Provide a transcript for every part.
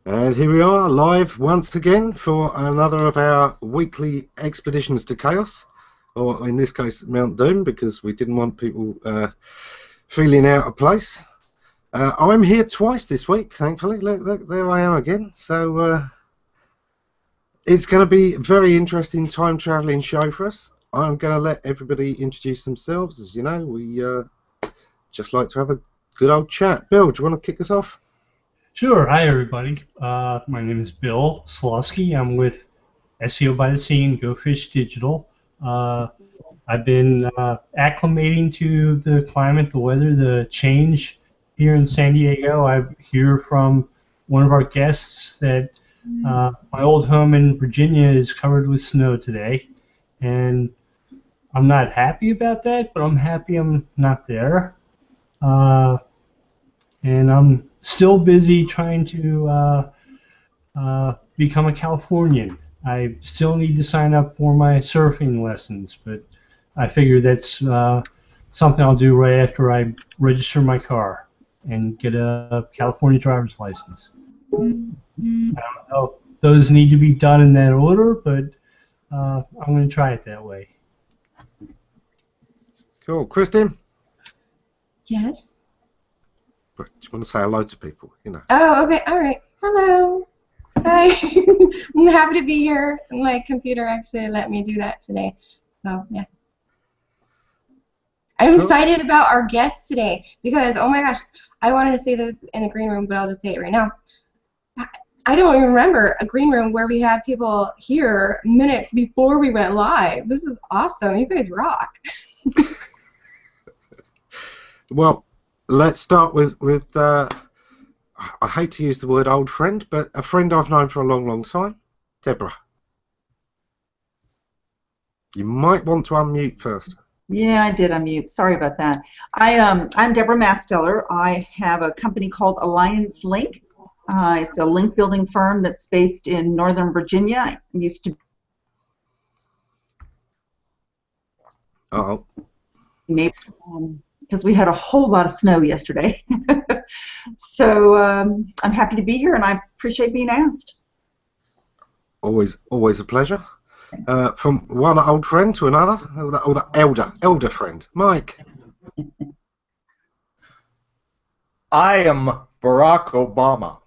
And here we are, live once again for another of our weekly expeditions to chaos, or in this case, Mount Doom, because we didn't want people feeling out of place. I'm here twice this week, thankfully. Look, there I am again. So it's going to be a very interesting time-travelling show for us. I'm going to let everybody introduce themselves. As you know, we just like to have a good old chat. Bill, do you want to kick us off? Sure. Hi, everybody. My name is Bill Slawski. I'm with SEO by the Sea and Go Fish Digital. I've been acclimating to the climate, the weather, the change here in San Diego. I hear from one of our guests that my old home in Virginia is covered with snow today, and I'm not happy about that, but I'm happy I'm not there. And I'm still busy trying to become a Californian. I still need to sign up for my surfing lessons, but I figure that's something I'll do right after I register my car and get a California driver's license. I don't know if those need to be done in that order, but I'm going to try it that way. Cool. Kristin? Yes? Do you want to say hello to people? You know. Oh, okay. All right. Hello. Hi. I'm happy to be here. My computer actually let me do that today. So, yeah. I'm excited about our guests today because, oh my gosh, I wanted to say this in the green room, but I'll just say it right now. I don't even remember a green room where we had people here minutes before we went live. This is awesome. You guys rock. Well, let's start with I hate to use the word old friend, but a friend I've known for a long, long time, Deborah. You might want to unmute first. Yeah, I did unmute. Sorry about that. I'm Deborah Masteller. I have a company called Alliance Link. It's a link building firm that's based in Northern Virginia. I used to. Uh-oh. Because we had a whole lot of snow yesterday. So I'm happy to be here, and I appreciate being asked. Always a pleasure. From one old friend to another, or the elder friend, Mike. I am Barack Obama.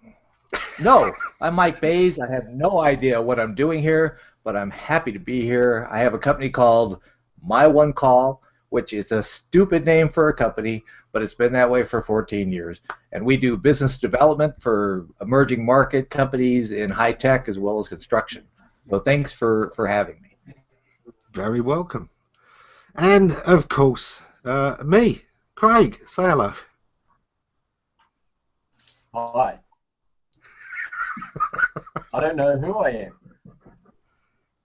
No, I'm Mike Bays. I have no idea what I'm doing here, but I'm happy to be here. I have a company called My One Call, which is a stupid name for a company, but it's been that way for 14 years. And we do business development for emerging market companies in high tech as well as construction. So thanks for having me. Very welcome. And, of course, me, Craig. Say hello. Hi. I don't know who I am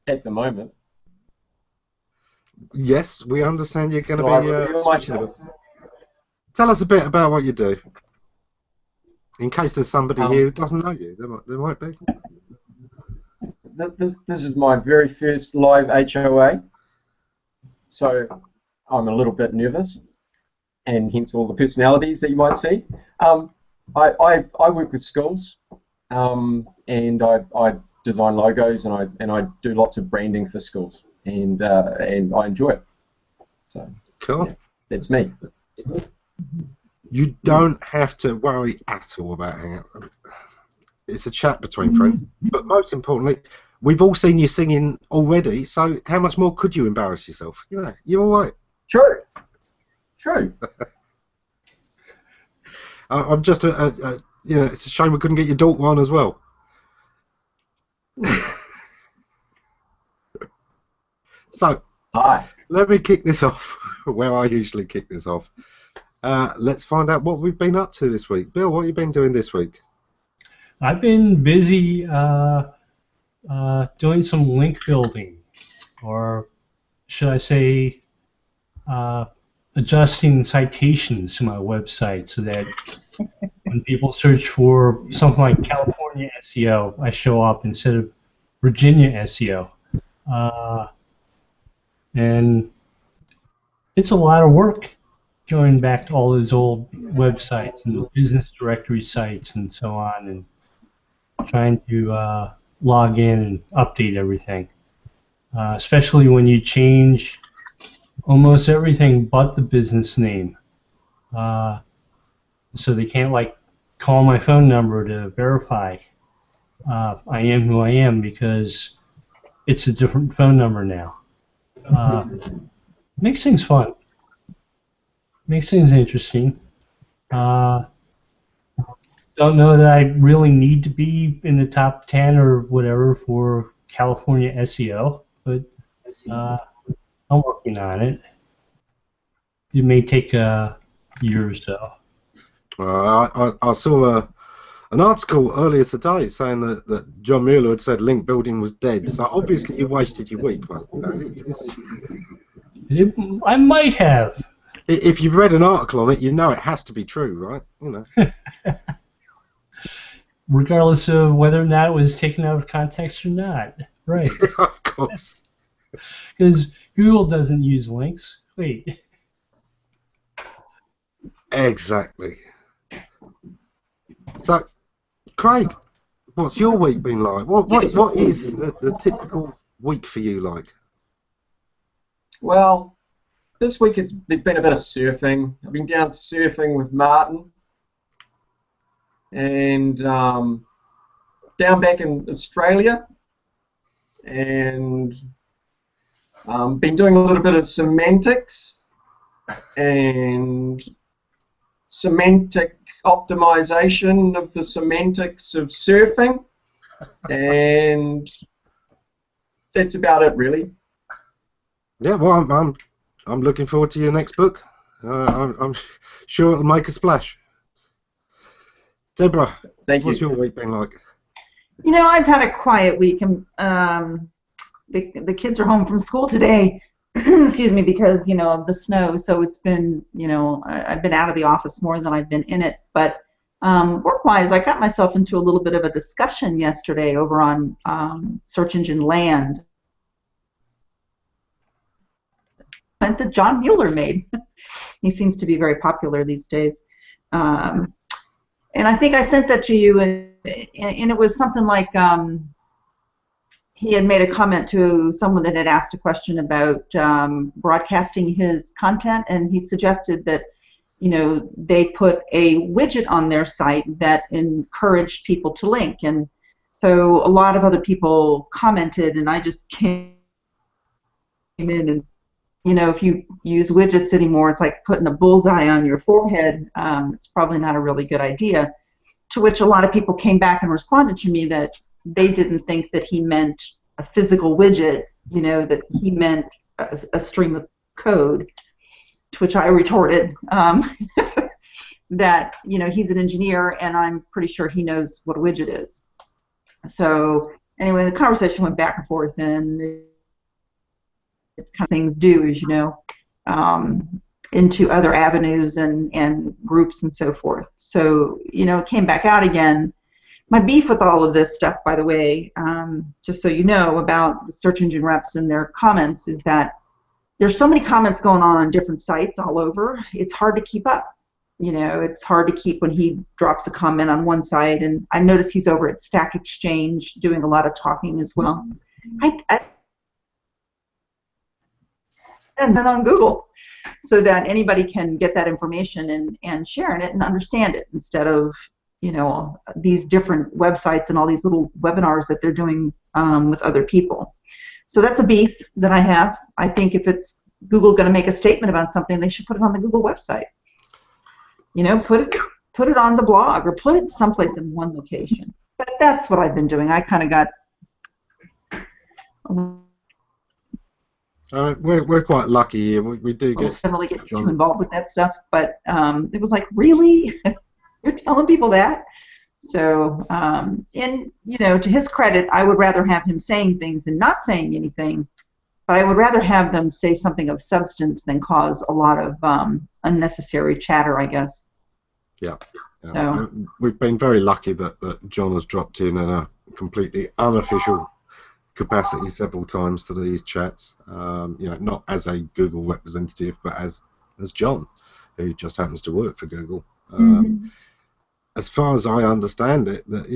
at the moment. Yes, we understand you're going to I be... reveal myself? Tell us a bit about what you do. In case there's somebody here who doesn't know you. There might be. This is my very first live HOA, so I'm a little bit nervous, and hence all the personalities that you might see. I work with schools, and I design logos, and I do lots of branding for schools, and I enjoy it. So cool. Yeah, that's me. You don't have to worry at all about Hangout. It's a chat between friends. But most importantly, we've all seen you singing already, so how much more could you embarrass yourself? You know, you're all right. True. True. I'm just you know, it's a shame we couldn't get your daughter on as well. So, hi. Let me kick this off where I usually kick this off. Let's find out what we've been up to this week. Bill, what have you been doing this week? I've been busy doing some link building, or should I say adjusting citations to my website so that when people search for something like California SEO, I show up instead of Virginia SEO. And it's a lot of work going back to all those old websites and business directory sites and so on. And trying to log in and update everything, especially when you change almost everything but the business name. So they can't like call my phone number to verify I am who I am because it's a different phone number now. Makes things fun. Makes things interesting. Don't know that I really need to be in the top 10 or whatever for California SEO, but I'm working on it. It may take a year or so. I saw an article earlier today saying that John Mueller had said link building was dead. So obviously you wasted your week, mate. I might have. If you've read an article on it, you know it has to be true, right? You know. Regardless of whether or not it was taken out of context or not. Right. Of course. Because Google doesn't use links. Wait. Exactly. So, Craig, what's your week been like? What is the typical week for you like? Well, this week there's been a bit of surfing. I've been down surfing with Martin, and down back in Australia, and been doing a little bit of semantics and semantic optimization of the semantics of surfing, and that's about it, really. Yeah, well, I'm looking forward to your next book. I'm sure it'll make a splash. Deborah, what's your week been like? You know, I've had a quiet week. The kids are home from school today. Excuse me, because of the snow. So it's been, I've been out of the office more than I've been in it. But work-wise, I got myself into a little bit of a discussion yesterday over on Search Engine Land that John Mueller made. He seems to be very popular these days. And I think I sent that to you, and it was something like he had made a comment to someone that had asked a question about broadcasting his content, and he suggested that they put a widget on their site that encouraged people to link. And so a lot of other people commented, and I just came in and if you use widgets anymore, it's like putting a bullseye on your forehead. It's probably not a really good idea. To which a lot of people came back and responded to me that they didn't think that he meant a physical widget, that he meant a stream of code. To which I retorted that he's an engineer and I'm pretty sure he knows what a widget is. So anyway, the conversation went back and forth, and kind of things do, as into other avenues and groups and so forth. So it came back out again. My beef with all of this stuff, by the way, just so you know about the search engine reps and their comments, is that there's so many comments going on different sites all over. It's hard to keep up. It's hard to keep when he drops a comment on one site, and I notice he's over at Stack Exchange doing a lot of talking as well. And then on Google, so that anybody can get that information and share it and understand it, instead of these different websites and all these little webinars that they're doing with other people. So that's a beef that I have. I think if it's Google going to make a statement about something, they should put it on the Google website. Put it on the blog, or put it someplace in one location. But that's what I've been doing. I kind of got. We're quite lucky here. We do get. Don't really get too involved with that stuff, but it was like, really, you're telling people that? So, and to his credit, I would rather have him saying things than not saying anything. But I would rather have them say something of substance than cause a lot of unnecessary chatter, I guess. Yeah. We've been very lucky that John has dropped in a completely unofficial capacity several times to these chats, not as a Google representative, but as John, who just happens to work for Google. As far as I understand it, that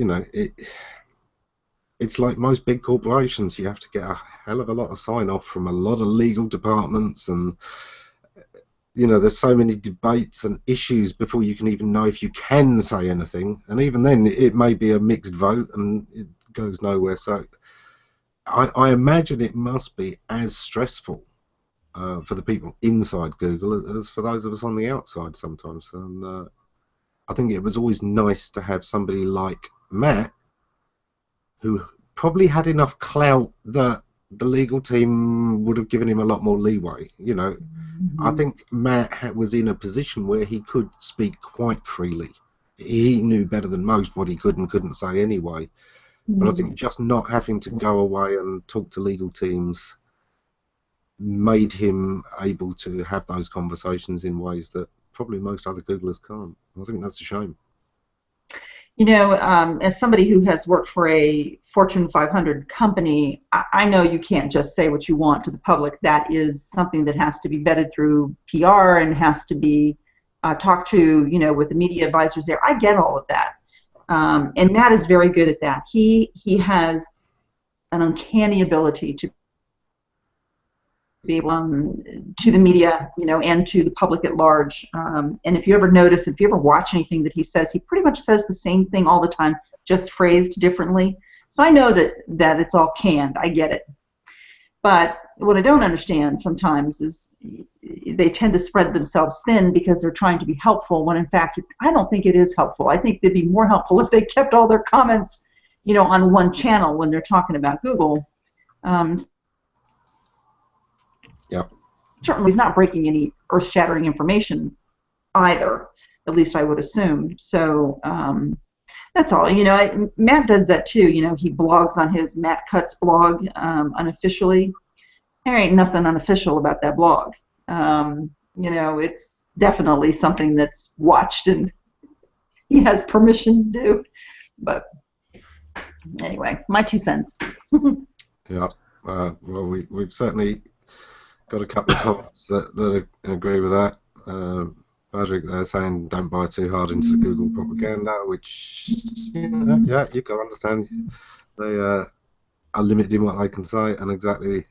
it's like most big corporations. You have to get a hell of a lot of sign-off from a lot of legal departments, and there's so many debates and issues before you can even know if you can say anything. And even then, it may be a mixed vote, and it goes nowhere. So I imagine it must be as stressful for the people inside Google as for those of us on the outside sometimes. And I think it was always nice to have somebody like Matt, who probably had enough clout that the legal team would have given him a lot more leeway. I think Matt was in a position where he could speak quite freely. He knew better than most what he could and couldn't say anyway. But I think just not having to go away and talk to legal teams made him able to have those conversations in ways that probably most other Googlers can't. I think that's a shame. As somebody who has worked for a Fortune 500 company, I know you can't just say what you want to the public. That is something that has to be vetted through PR and has to be talked to, with the media advisors there. I get all of that. And Matt is very good at that. He has an uncanny ability to be able to the media, and to the public at large. And if you ever notice, if you ever watch anything that he says, he pretty much says the same thing all the time, just phrased differently. So I know that it's all canned. I get it. But what I don't understand sometimes is they tend to spread themselves thin because they're trying to be helpful, when in fact I don't think it is helpful. I think they'd be more helpful if they kept all their comments, on one channel when they're talking about Google. Yeah. Certainly he's not breaking any earth-shattering information either, at least I would assume. So that's all. Matt does that too. He blogs on his Matt Cuts blog unofficially. There ain't nothing unofficial about that blog. It's definitely something that's watched and he has permission to do. But anyway, my 2 cents. Yeah. Well, we've certainly got a couple of comments that agree with that. Patrick, they're saying don't buy too hard into the Google propaganda, which, yeah, you've got to understand. They are limited in what they can say, and exactly.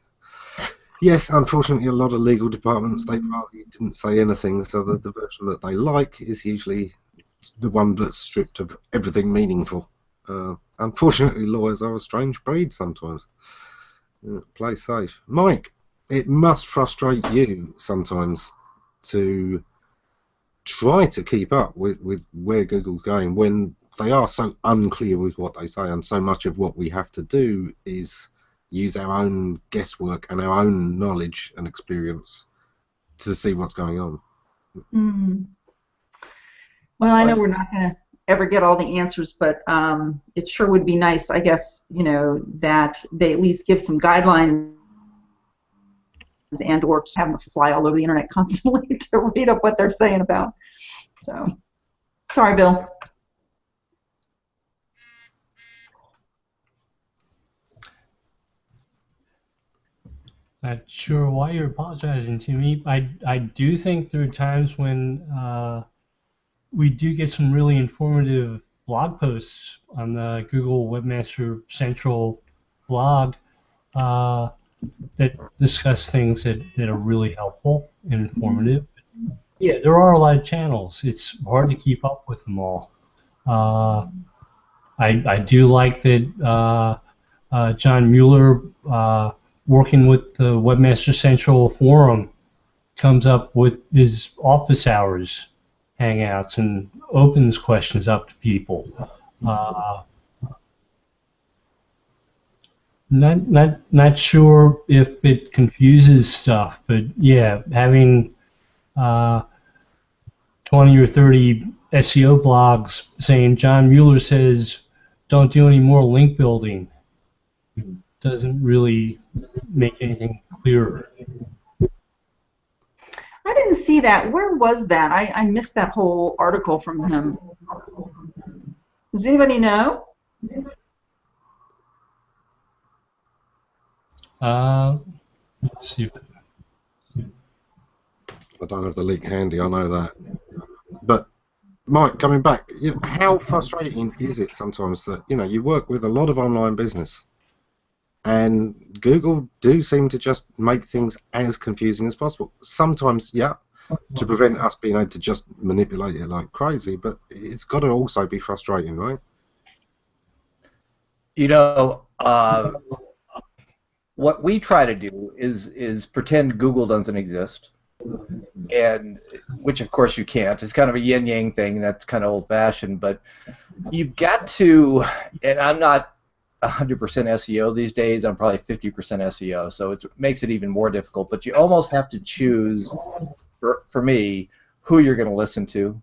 Yes, unfortunately, a lot of legal departments, they'd rather you didn't say anything, so that the version that they like is usually the one that's stripped of everything meaningful. Unfortunately, lawyers are a strange breed sometimes. Play safe. Mike, it must frustrate you sometimes to try to keep up with where Google's going when they are so unclear with what they say, and so much of what we have to do is use our own guesswork and our own knowledge and experience to see what's going on. Well, I know we're not going to ever get all the answers, but it sure would be nice, I guess, that they at least give some guidelines and or have them fly all over the internet constantly to read up what they're saying about. So, sorry, Bill. Not sure why you're apologizing to me. I do think there are times when we do get some really informative blog posts on the Google Webmaster Central blog that discuss things that are really helpful and informative. Yeah, there are a lot of channels. It's hard to keep up with them all. I do like that John Mueller, working with the Webmaster Central forum, comes up with his office hours hangouts and opens questions up to people. Not sure if it confuses stuff, but yeah, having 20 or 30 SEO blogs saying John Mueller says don't do any more link building doesn't really make anything clearer. I didn't see that. Where was that? I missed that whole article from him. Does anybody know? Let's see. I don't have the link handy, I know that. But Mike, coming back, how frustrating is it sometimes that you work with a lot of online business, and Google do seem to just make things as confusing as possible. Sometimes, yeah, to prevent us being able to just manipulate it like crazy, but it's got to also be frustrating, right? You know, what we try to do is pretend Google doesn't exist, and which of course you can't. It's kind of a yin-yang thing. That's kind of old-fashioned, but you've got to. And I'm not 100% SEO these days. I'm probably 50% SEO, so it makes it even more difficult. But you almost have to choose, for me, who you're going to listen to,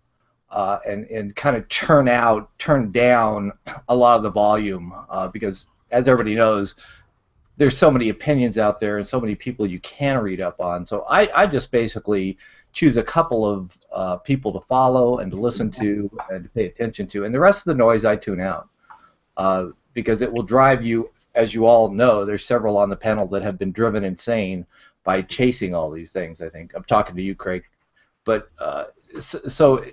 and kind of turn down a lot of the volume, because as everybody knows, there's so many opinions out there and so many people you can read up on. So I just basically choose a couple of people to follow and to listen to and to pay attention to, and the rest of the noise I tune out, because it will drive you, as you all know, there's several on the panel that have been driven insane by chasing all these things. I think I'm talking to you, Craig, but so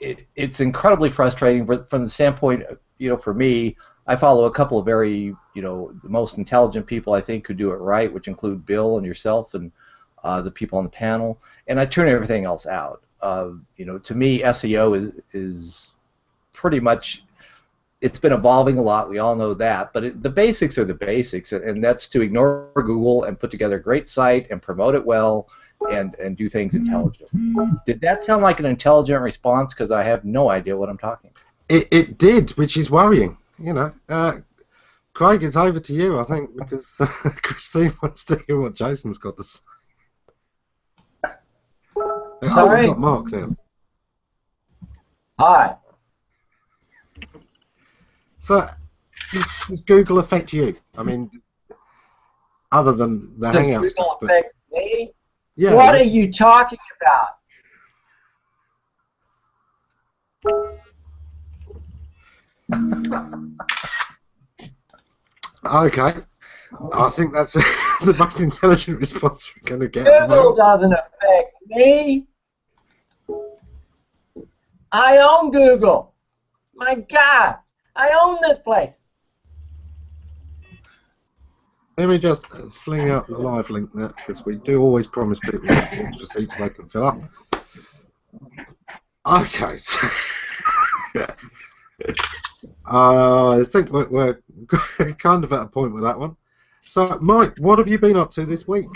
it's incredibly frustrating from the standpoint, for me. I follow a couple of very, the most intelligent people I think who do it right, which include Bill and yourself and the people on the panel, and I tune everything else out. To me, SEO is pretty much, it's been evolving a lot. We all know that, but the basics are the basics, and that's to ignore Google and put together a great site and promote it well and do things intelligently. Did that sound like an intelligent response? Because I have no idea what I'm talking about. It did, which is worrying. Craig, it's over to you, I think, because Christine wants to hear what Jason's got to say. Sorry? We've got Mark now. Hi. So, does Google affect you? I mean, other than the Does Hangout Google stuff. affect me? Yeah. What are you talking about? Okay. I think that's the most intelligent response we're going to get. Google doesn't affect me. I own Google. My God, I own this place. Let me just fling out the live link there, because we do always promise people extra seats they can fill up. Okay, so I think we're kind of at a point with that one. So, Mike, what have you been up to this week?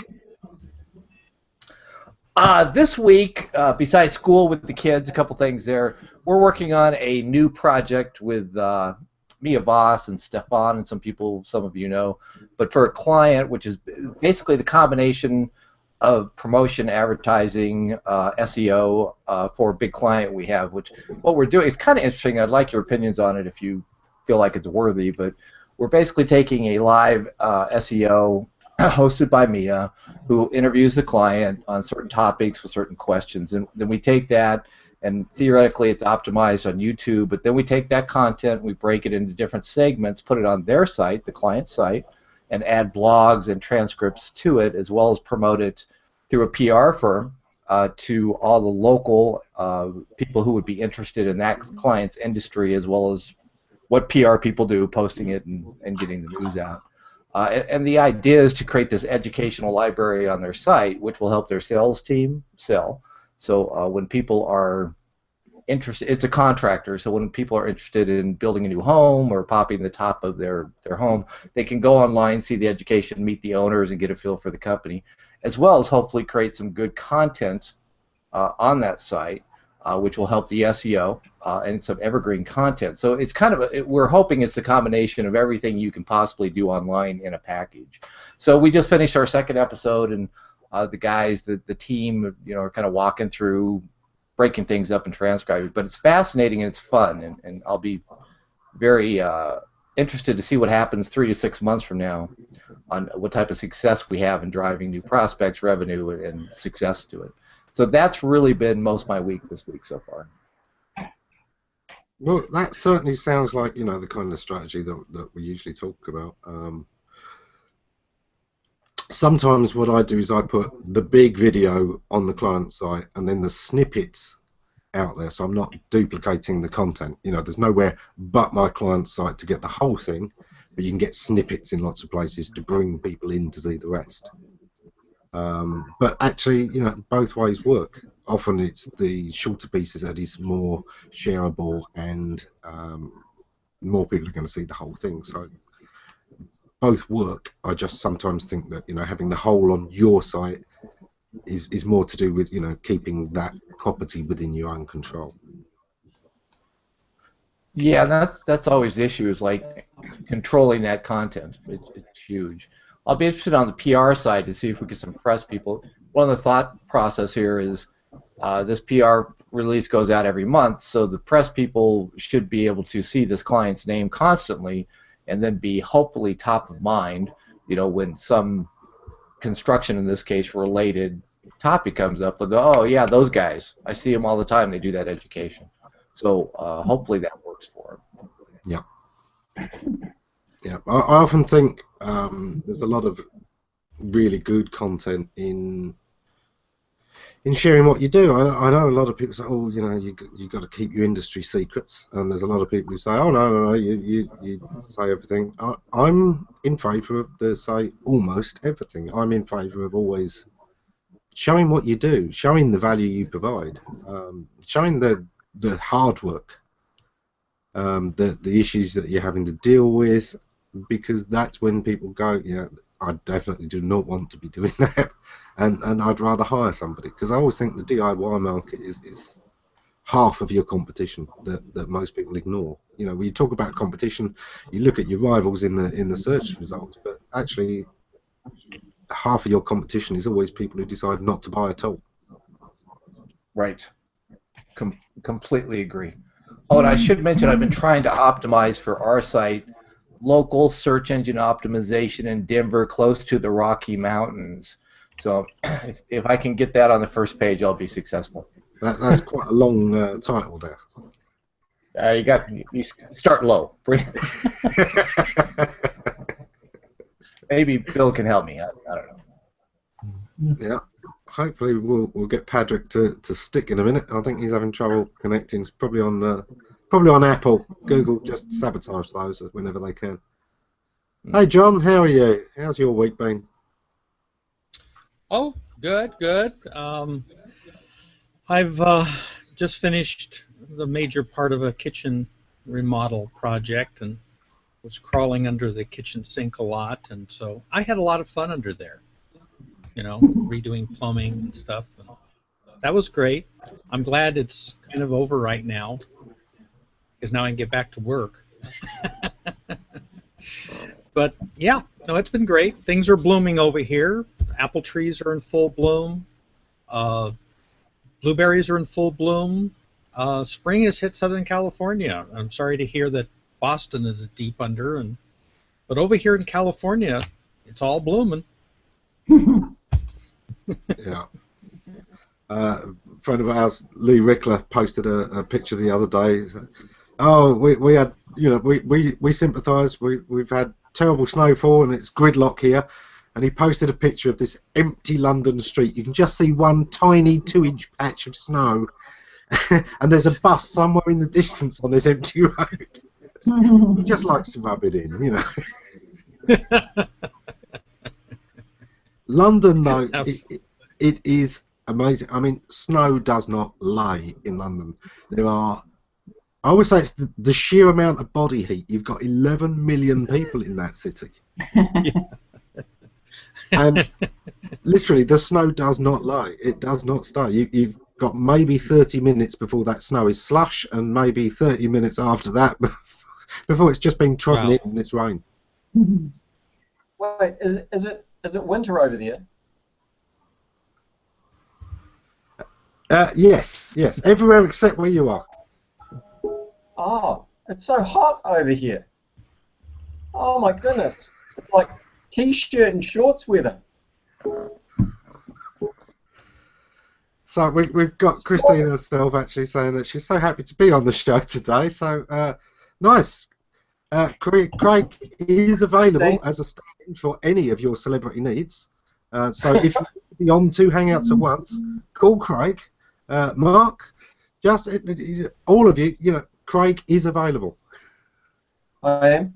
This week, besides school with the kids, a couple things there. We're working on a new project with Mia Voss and Stefan and some of you know, but for a client, which is basically the combination of promotion, advertising, SEO for a big client we have. Which what we're doing is kind of interesting. I'd like your opinions on it if you feel like it's worthy. But we're basically taking a live SEO hosted by Mia, who interviews the client on certain topics with certain questions, and then we take that, and theoretically it's optimized on YouTube, but then we take that content, we break it into different segments, put it on their site, the client's site, and add blogs and transcripts to it, as well as promote it through a PR firm to all the local people who would be interested in that client's industry, as well as what PR people do, posting it and getting the news out. And the idea is to create this educational library on their site, which will help their sales team sell. So when people are interested, it's a contractor, so when people are interested in building a new home or popping the top of their home, they can go online, see the education, meet the owners, and get a feel for the company, as well as hopefully create some good content on that site, which will help the SEO and some evergreen content. So it's kind of we're hoping it's the combination of everything you can possibly do online in a package. So we just finished our second episode, and the guys, the team, are kind of walking through, breaking things up and transcribing. But it's fascinating and it's fun, and I'll be very interested to see what happens 3 to 6 months from now on what type of success we have in driving new prospects, revenue, and success to it. So that's really been most of my week this week so far. Well, that certainly sounds like the kind of strategy that we usually talk about. Sometimes what I do is I put the big video on the client site, and then the snippets out there, so I'm not duplicating the content. You know, there's nowhere but my client's site to get the whole thing, but you can get snippets in lots of places to bring people in to see the rest. But actually, you know, both ways work. Often it's the shorter pieces that is more shareable, and more people are going to see the whole thing. So both work. I just sometimes think that, you know, having the whole on your site is more to do with, you know, keeping that property within your own control. Yeah, that's always the issue, is like controlling that content. It's huge. I'll be interested on the PR side to see if we can impress people. One of the thought process here is this PR release goes out every month, so the press people should be able to see this client's name constantly, and then be hopefully top of mind, you know, when some construction, in this case, related topic comes up, they'll go, oh yeah, those guys, I see them all the time, they do that education. So hopefully that works for them. Yeah. Yeah, I often think there's a lot of really good content in sharing what you do. I know a lot of people say, oh, you know, you got to keep your industry secrets, and there's a lot of people who say, oh no, you say everything. I'm in favour of the say almost everything. I'm in favour of always showing what you do, showing the value you provide, showing the hard work, the issues that you're having to deal with, because that's when people go, yeah, I definitely do not want to be doing that, and I'd rather hire somebody, because I always think the DIY market is half of your competition that most people ignore. You know, when you talk about competition, you look at your rivals in the search results, but actually half of your competition is always people who decide not to buy at all. Right. Completely agree. Oh, and I should mention, I've been trying to optimize for our site local search engine optimization in Denver, close to the Rocky Mountains. So if I can get that on the first page, I'll be successful. That's quite a long title there. You start low. Maybe Bill can help me. I don't know. Yeah. Hopefully we'll get Patrick to stick in a minute. I think he's having trouble connecting. It's probably on Apple. Google just sabotage those whenever they can. Hey John, how are you? How's your week been? Oh, good. I've just finished the major part of a kitchen remodel project and was crawling under the kitchen sink a lot, and so I had a lot of fun under there. You know, redoing plumbing and stuff. And that was great. I'm glad it's kind of over right now, because now I can get back to work. But yeah, no, it's been great. Things are blooming over here. Apple trees are in full bloom. Blueberries are in full bloom. Spring has hit Southern California. I'm sorry to hear that Boston is deep under, but over here in California, it's all blooming. Yeah. A friend of ours, Lee Rickler, posted a picture the other day. He said, oh, we had, you know, we sympathise. We've had terrible snowfall and it's gridlock here. And he posted a picture of this empty London street. You can just see one tiny 2-inch patch of snow, and there's a bus somewhere in the distance on this empty road. He just likes to rub it in, you know. London, though, it is amazing. I mean, snow does not lay in London. I always say it's the sheer amount of body heat. You've got 11 million people in that city. And literally, the snow does not lay. It does not stay. You've got maybe 30 minutes before that snow is slush, and maybe 30 minutes after that before it's just been trodden in and it's rain. Wait, is it winter over there? Yes, everywhere except where you are. Oh, it's so hot over here. Oh my goodness, it's like t-shirt and shorts weather. So we've got Kristin herself actually saying that she's so happy to be on the show today. So nice. Craig is available as a stand-in for any of your celebrity needs. So if you be on 2 Hangouts at once, call Craig. Mark, Just all of you, Craig is available. I am.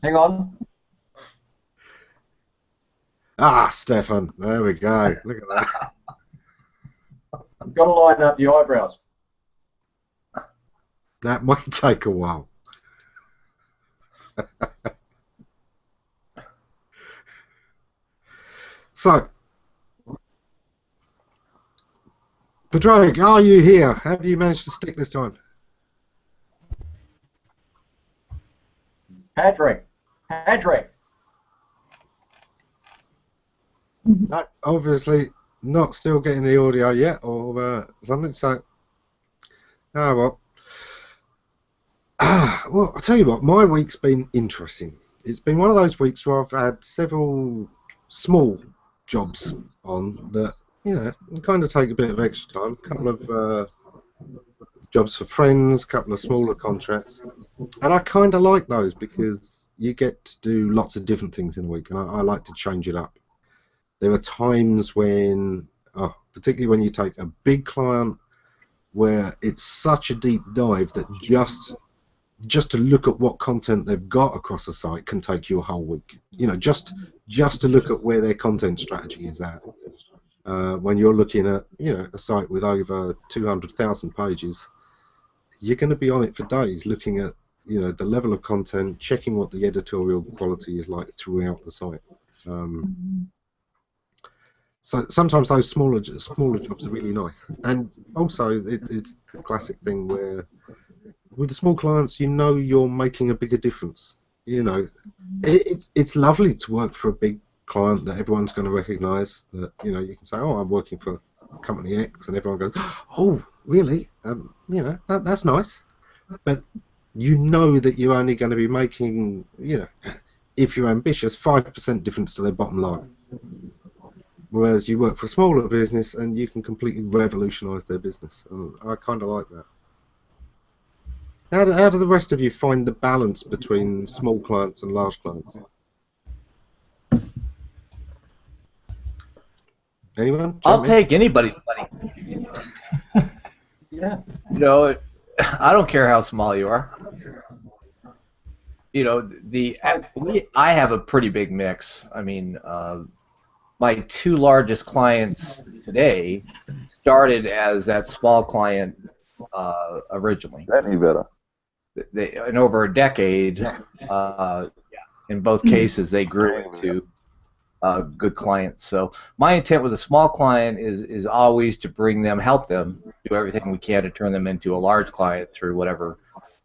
Hang on. Ah, Stefan, there we go. Look at that. I've got to line up the eyebrows. That might take a while. So, Padraig, are you here? Have you managed to stick this time? Patrick. No, obviously not still getting the audio yet or something, so... Ah, well. Well, I'll tell you what, my week's been interesting. It's been one of those weeks where I've had several small jobs on that, kind of take a bit of extra time. A couple of jobs for friends, a couple of smaller contracts. And I kind of like those because you get to do lots of different things in a week, and I like to change it up. There are times when, particularly when you take a big client where it's such a deep dive that just to look at what content they've got across a site can take you a whole week. Just to look at where their content strategy is at. When you're looking at, a site with over 200,000 pages, you're going to be on it for days looking at, the level of content, checking what the editorial quality is like throughout the site. So sometimes those smaller jobs are really nice, and also it's the classic thing where with the small clients, you're making a bigger difference. It's lovely to work for a big client that everyone's going to recognise. That you can say, "Oh, I'm working for company X," and everyone goes, "Oh, really? That's nice." But that you're only going to be making, if you're ambitious, 5% difference to their bottom line. Whereas you work for a smaller business and you can completely revolutionise their business. And I kind of like that. How do the rest of you find the balance between small clients and large clients? Anyone? I'll take anybody's money. Yeah. I don't care how small you are. I have a pretty big mix. I mean, my two largest clients today started as that small client originally. That ain't better. In over a decade, in both cases, they grew into good clients. So my intent with a small client is always to help them do everything we can to turn them into a large client through whatever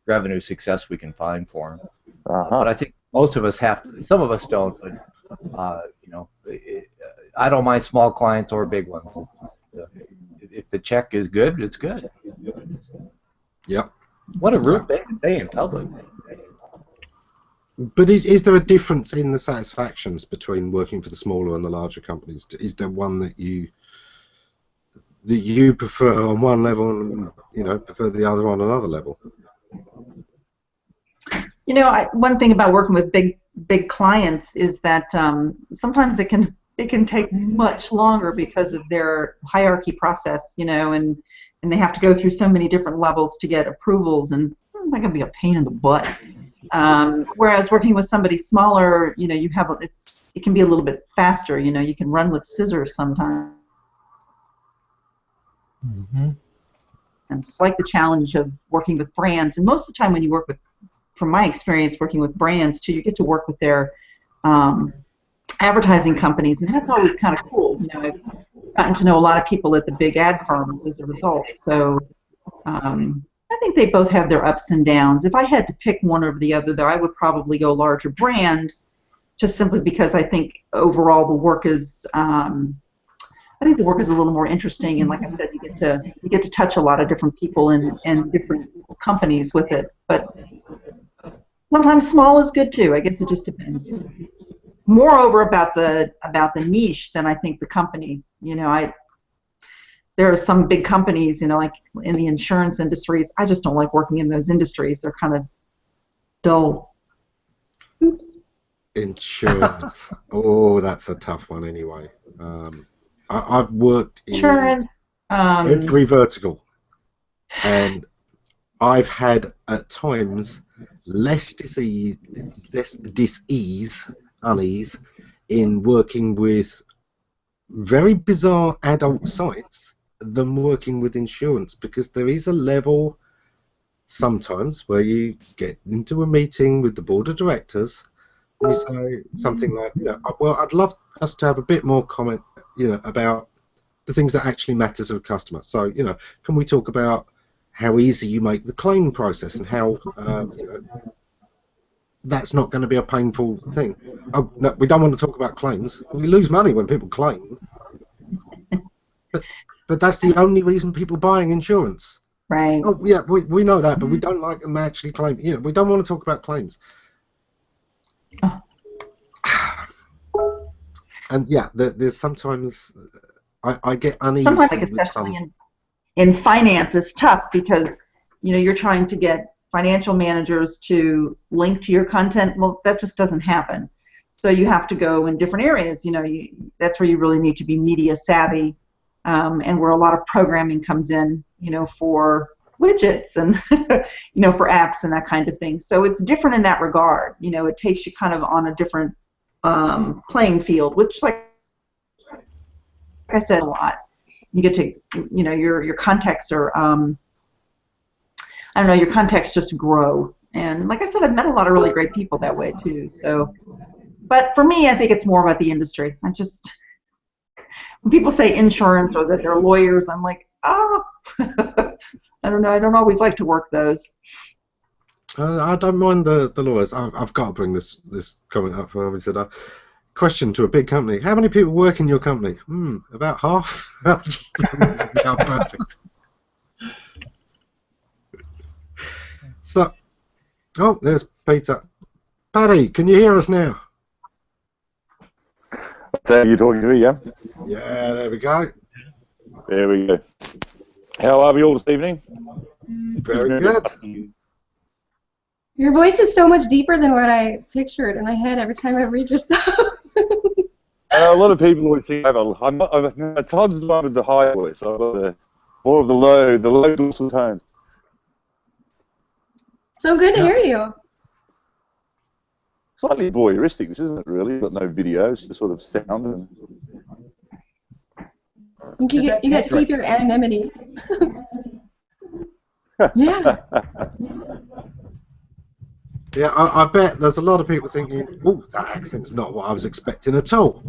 revenue success we can find for them. But I think most of us have to. Some of us don't. But I don't mind small clients or big ones. If the check is good, it's good. Yep. What a rude thing to say in public. But is there a difference in the satisfactions between working for the smaller and the larger companies? Is there one that you prefer on one level and prefer the other on another level? One thing about working with big clients is that sometimes it can take much longer because of their hierarchy process, and they have to go through so many different levels to get approvals, and that can be a pain in the butt. Whereas working with somebody smaller, it can be a little bit faster. You can run with scissors sometimes. Mm-hmm. And it's like the challenge of working with brands. And most of the time when you work with, from my experience working with brands too, you get to work with their advertising companies, and that's always kind of cool. I've gotten to know a lot of people at the big ad firms as a result. So I think they both have their ups and downs. If I had to pick one over the other, though, I would probably go larger brand, just simply because I think overall the work is a little more interesting, and like I said, you get to touch a lot of different people and different companies with it. But sometimes small is good too. I guess it just depends. Moreover, about the niche than I think the company. There are some big companies, like in the insurance industries. I just don't like working in those industries. They're kind of dull. Oops. Insurance. Oh, that's a tough one anyway. I've worked in insurance, every vertical. and I've had at times less unease in working with very bizarre adult sites than working with insurance, because there is a level sometimes where you get into a meeting with the board of directors and you say something like, well, I'd love us to have a bit more comment, about the things that actually matter to the customer. So, can we talk about how easy you make the claim process and how, that's not going to be a painful thing. Oh, no, we don't want to talk about claims. We lose money when people claim. But that's the only reason people buying insurance. Right. Oh, yeah, we know that, but we don't like them actually claim. We don't want to talk about claims. Oh. And yeah, there's sometimes I get uneasy. Sometimes, like, especially in finance, it's tough because you're trying to get financial managers to link to your content. Well, that just doesn't happen. So you have to go in different areas. That's where you really need to be media savvy, and where a lot of programming comes in. For widgets and for apps and that kind of thing. So it's different in that regard. It takes you kind of on a different playing field, which, like I said, a lot. You get to, your contacts are, your contacts just grow. And like I said, I've met a lot of really great people that way too. So, but for me, I think it's more about the industry. When people say insurance or that they're lawyers, I'm like, I don't know. I don't always like to work those. I don't mind the lawyers. I've got to bring this comment up for him. He said, question to a big company. How many people work in your company? About half. Just how perfect. So, there's Peter. Paddy, can you hear us now? So you're talking to me, yeah? Yeah, there we go. There we go. How are we all this evening? Very good. Your voice is so much deeper than what I pictured in my head every time I read your stuff. A lot of people always think I'm at times I'm with the high voice. I've got more of the low dorsal tones. So good to hear you. Slightly voyeuristic, this isn't it really? Got no video, it's just sort of sound and. You get to keep your anonymity. Yeah. Yeah, I bet there's a lot of people thinking, "Oh, that accent's not what I was expecting at all."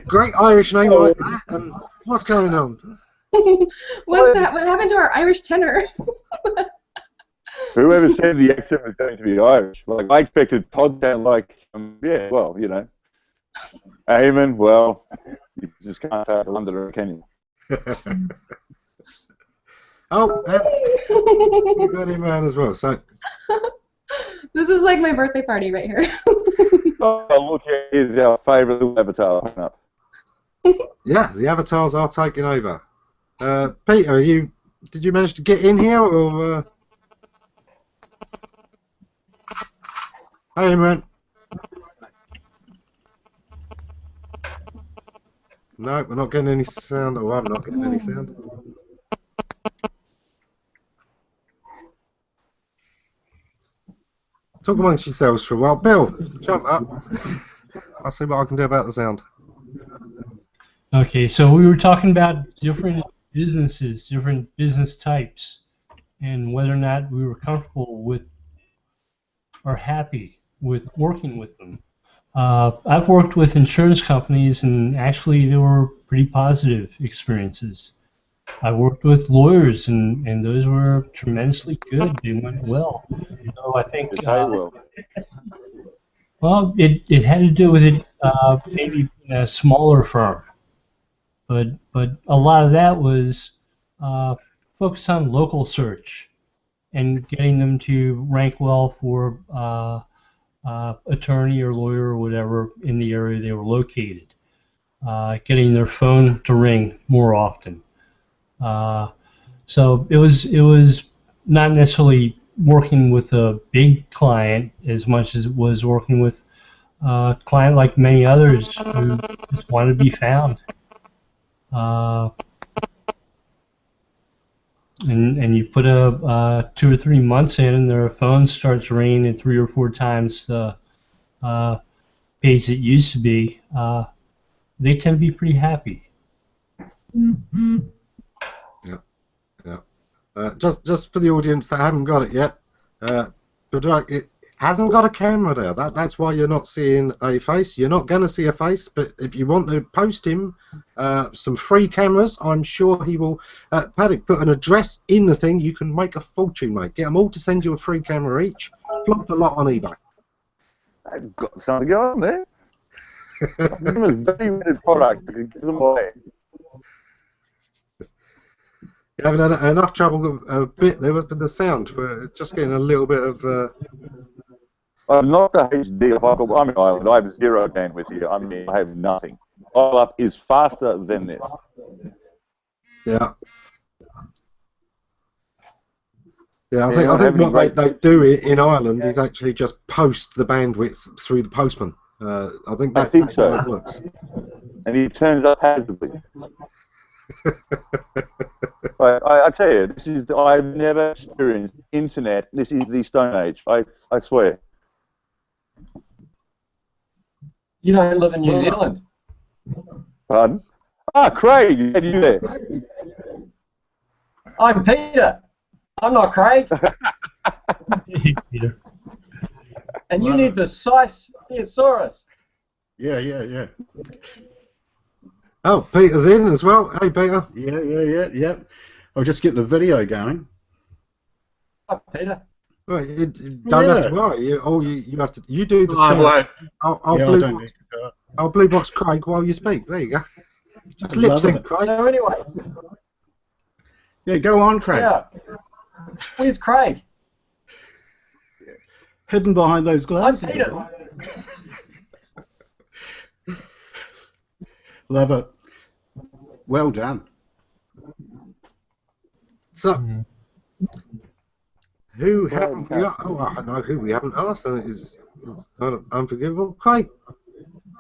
Great Irish name like that, and what's going on? What's that? What happened to our Irish tenor? Whoever said the accent was going to be Irish? Like, I expected Todd to sound like, Ammon, well, you just can't say London, can you? You got him around as well. So this is like my birthday party right here. Look, here's our favourite little avatar. Yeah, the avatars are taking over. Peter, did you manage to get in here, or? Hey, man. No, we're not getting any sound. Oh, I'm not getting any sound. Talk amongst yourselves for a while. Bill, jump up. I'll see what I can do about the sound. Okay, so we were talking about different businesses, different business types, and whether or not we were comfortable with or happy with working with them. I've worked with insurance companies, and actually they were pretty positive experiences. I worked with lawyers, and those were tremendously good. They went well. So I think, well, it had to do with it maybe in a smaller firm, but a lot of that was focused on local search and getting them to rank well for attorney or lawyer or whatever in the area they were located, getting their phone to ring more often. So it was not necessarily working with a big client as much as it was working with a client like many others who just wanted to be found. and you put a 2 or 3 months in, and their phone starts ringing at 3 or 4 times the pace it used to be, they tend to be pretty happy. Yeah, yeah. Just for the audience that haven't got it yet, but it hasn't got a camera there. That's why you're not seeing a face. You're not going to see a face, but if you want to post him some free cameras, I'm sure he will. Paddock, put an address in the thing. You can make a fortune, mate. Get them all to send you a free camera each. Flop the lot on eBay. I've got something going on there. It's a very limited product. You can give them away. You're having enough trouble a bit there with the sound. We're just getting a little bit of... I'm not the HD. I'm an island. I have zero bandwidth here. I mean, I have nothing. Dial-up is faster than this. Yeah. Yeah, I think what they do in Ireland is actually just post the bandwidth through the postman. I think that's so. how it works. And he turns up hazardly. I tell you, I've never experienced internet. This is the Stone Age. I swear. You don't live in New Zealand. Pardon? Ah, Craig, how are you there? I'm Peter. I'm not Craig. Peter. And you need the Thesaurus. Yeah. Oh, Peter's in as well. Hey, Peter. Yeah. I'll just get the video going. Hi, Peter. Well, you don't have to worry. You have to. You do the sound. I'll blue box Craig while you speak. There you go. Just lip sync, Craig. So anyway. Yeah, go on, Craig. Yeah. Where's Craig? Hidden behind those glasses. I'm Peter. Love it. Well done. So, who haven't? I know who we haven't asked, and it is kind of unforgivable. Craig,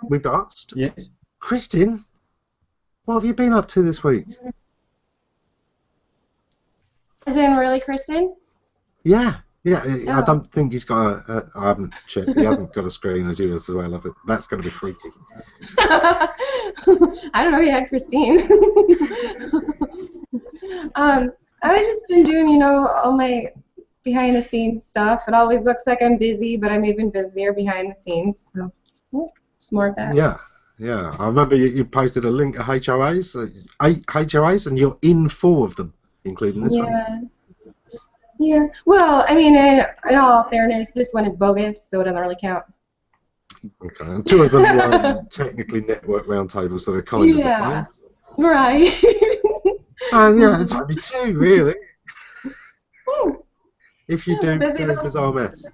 we've asked. Yes. Kristin, what have you been up to this week? Is it really Kristin? Yeah. I don't think he's got a. I haven't checked. He hasn't got a screen as yours as well. That's going to be freaky. I don't know. He had Christine. I've just been doing, all my behind-the-scenes stuff. It always looks like I'm busy, but I'm even busier behind the scenes. So, it's more of that. Yeah. I remember you posted a link to HOAs, 8 HOAs, and you're in 4 of them, including this one. Yeah. Well, I mean, in all fairness, this one is bogus, so it doesn't really count. Okay. And 2 of them were technically network roundtables, so they're kind of the same. Right. So yeah, it's only 2 really. If you do Very Bizarre Mess.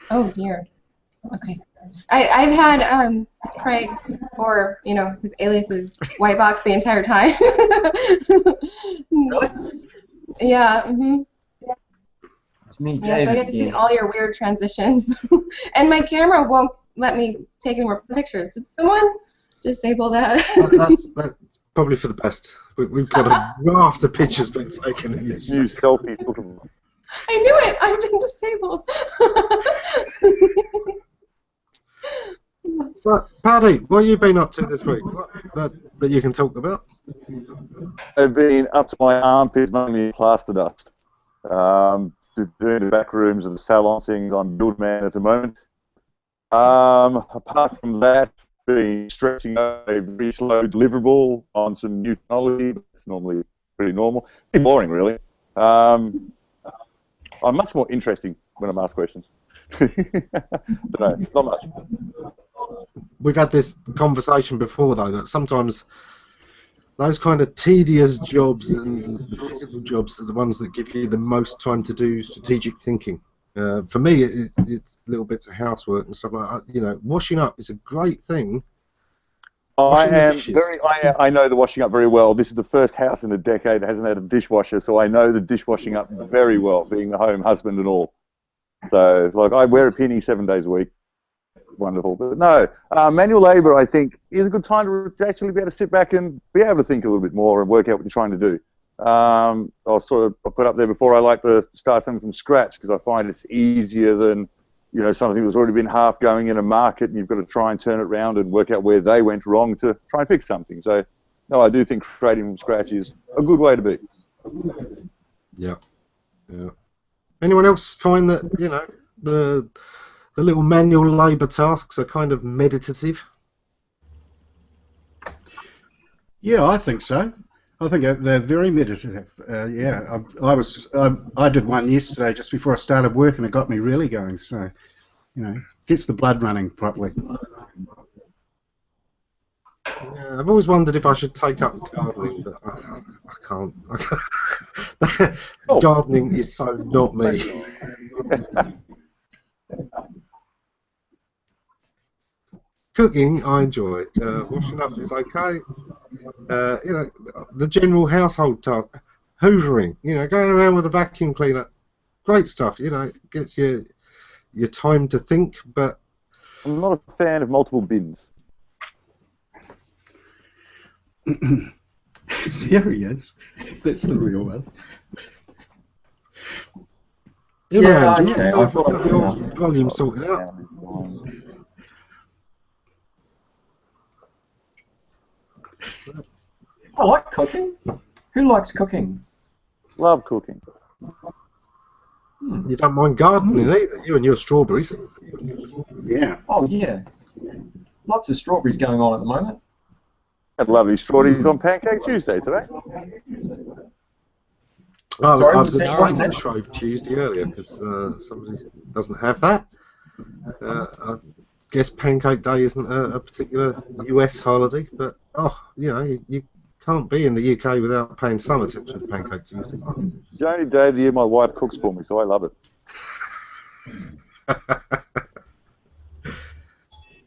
Oh dear. Okay. I've had Craig, or his alias is White Box the entire time. Really? Yeah. Mm-hmm. It's me, yeah, so I get to see all your weird transitions, and my camera won't let me take any more pictures. Did someone disable that? That's probably for the best. We've got a raft of pictures being taken in this. Use selfies. I knew it. I've been disabled. So, Paddy, what have you been up to this week that you can talk about? I've been up to my armpits, mainly in plaster dust. Doing the back rooms of the salon things. I'm build man at the moment. Apart from that, been stressing out a very slow deliverable on some new technology. It's normally pretty normal. Pretty boring, really. I'm much more interesting when I'm asked questions. Don't know, not much. We've had this conversation before, though, that sometimes those kind of tedious jobs and the physical jobs are the ones that give you the most time to do strategic thinking. For me, it's little bits of housework and stuff like that. Washing up is a great thing. I know the washing up very well. This is the first house in a decade that hasn't had a dishwasher, so I know the dishwashing up very well, being the home husband and all. So, I wear a penny 7 days a week. wonderful. But no, manual labour, I think, is a good time to actually be able to sit back and be able to think a little bit more and work out what you're trying to do. I'll put up there before, I like to start something from scratch because I find it's easier than, you know, something that's already been half going in a market and you've got to try and turn it around and work out where they went wrong to try and fix something. So, no, I do think creating from scratch is a good way to be. Yeah. Yeah. Anyone else find that, you know, the little manual labour tasks are kind of meditative? Yeah, I think so. I think they're very meditative. Yeah, I did one yesterday just before I started work, and it got me really going. So, you know, gets the blood running properly. Yeah, I've always wondered if I should take up gardening, but I can't. Gardening is so not me. Cooking, I enjoy. Washing up is okay. You know, the general household task, hoovering. You know, going around with a vacuum cleaner, great stuff. You know, it gets your time to think. But I'm not a fan of multiple bins. Here he is. That's the real one. Yeah, okay. I've got your volume sorted out. I like cooking. Who likes cooking? Love cooking. You don't mind gardening either, you and your strawberries. Yeah. Oh, yeah. Lots of strawberries going on at the moment. Had lovely strawberries on Pancake Tuesday today. Oh, Sorry, I was was that- trying to Shrove Tuesday earlier because somebody doesn't have that. I guess Pancake Day isn't a particular US holiday, but you know, you can't be in the UK without paying some attention to Pancake Tuesday. It's the only day of the year my wife cooks for me, so I love it.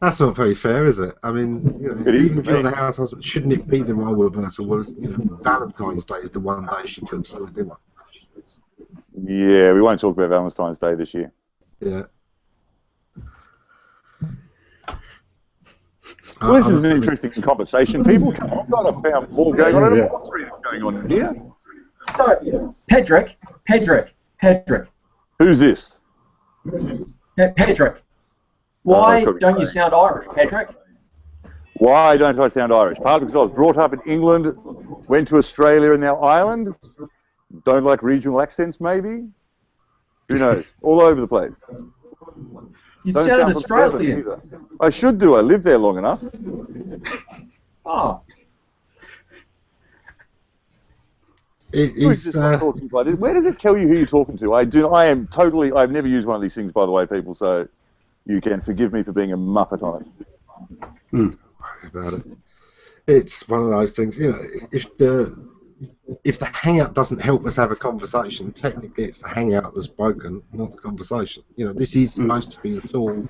That's not very fair, is it? I mean, you know, even if you're the house husband, shouldn't it be the role reversal? Was, you know, Valentine's Day is the one day she cooks for the dinner. Yeah, we won't talk about Valentine's Day this year. Yeah. Well, this is an interesting conversation, people. Come on, I found more going on. Yeah. What's going on here? So, Pedrick. Who's this? Pedrick. Why don't you sound Irish, Pedrick? Why don't I sound Irish? Partly because I was brought up in England, went to Australia and now Ireland. Don't like regional accents, maybe? Who knows? All over the place. You Don't sound from Australian. either. I should do. I lived there long enough. Oh. Where does it tell you who you're talking to? I've never used one of these things, by the way, people, so you can forgive me for being a muppet on it. Don't worry about it. It's one of those things, you know, if the Hangout doesn't help us have a conversation, technically it's the Hangout that's broken, not the conversation. You know, this is supposed to be a tool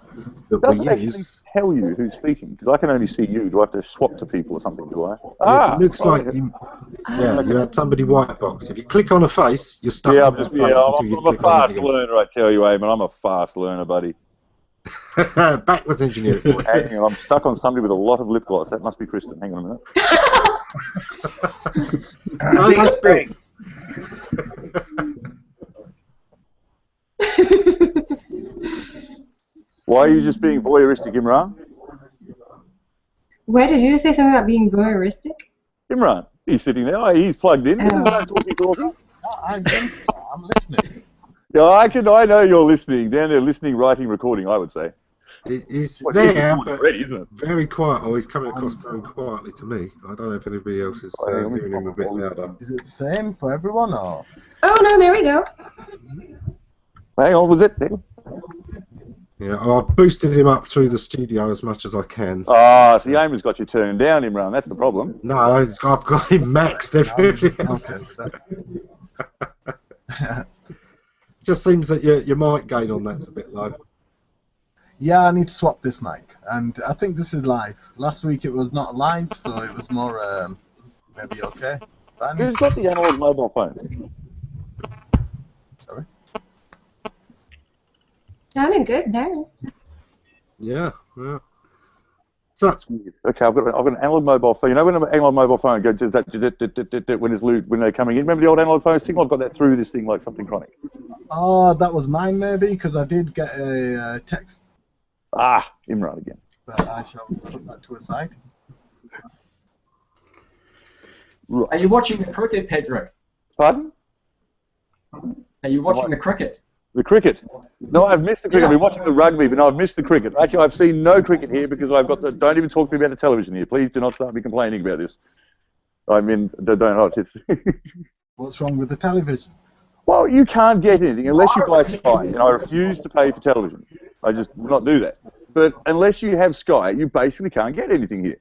that we use. Tell you who's speaking, because I can only see you. Do I have to swap to people or something, do I? It looks like you had somebody white box. If you click on a face, you're stuck on that face until you click on it again. I'm a fast learner, I tell you, Eamon. I'm a fast learner, buddy. Backwards engineering. Hang on, I'm stuck on somebody with a lot of lip gloss. That must be Kristin. Hang on a minute. No, that's Bill. Why are you just being voyeuristic, Imran? Where did you say something about being voyeuristic? Imran, he's sitting there. Oh, he's plugged in. Talking. I'm listening. Yeah, I know you're listening. Down there, listening, writing, recording, I would say. He's there, but already, isn't it? very quiet. Oh, he's coming across very quietly to me. I don't know if anybody else is hearing him a bit louder. Is it the same for everyone, or? Oh, no, there we go. Hang on, was it? Yeah, I've boosted him up through the studio as much as I can. Ah, so the Eamon's got you turned down, Imran. That's the problem. No, I've got him maxed. Everything else is. Just seems that your mic gain on that's a bit low. Yeah, I need to swap this mic, and I think this is live. Last week it was not live, so it was more maybe okay. Who's got the analog mobile phone? Sorry. Sounded good there. Yeah, Yeah. So That's weird. Okay, I've got an analog mobile phone. You know when an analog mobile phone goes that when they're coming in. Remember the old analog phone signal? I've got that through this thing like something chronic. Oh, that was mine maybe, because I did get a text. Ah, Imran again. But I shall put that to a side. Right. Are you watching the cricket, Pedrick? Pardon? Are you watching the cricket? The cricket. No, I've missed the cricket. Yeah. I've been watching the rugby, but no, I've missed the cricket. Actually, I've seen no cricket here because I've got the... Don't even talk to me about the television here. Please do not start me complaining about this. I mean, don't... It's What's wrong with the television? Well, you can't get anything unless you buy Sky, and I refuse to pay for television. I just will not do that. But unless you have Sky, you basically can't get anything here.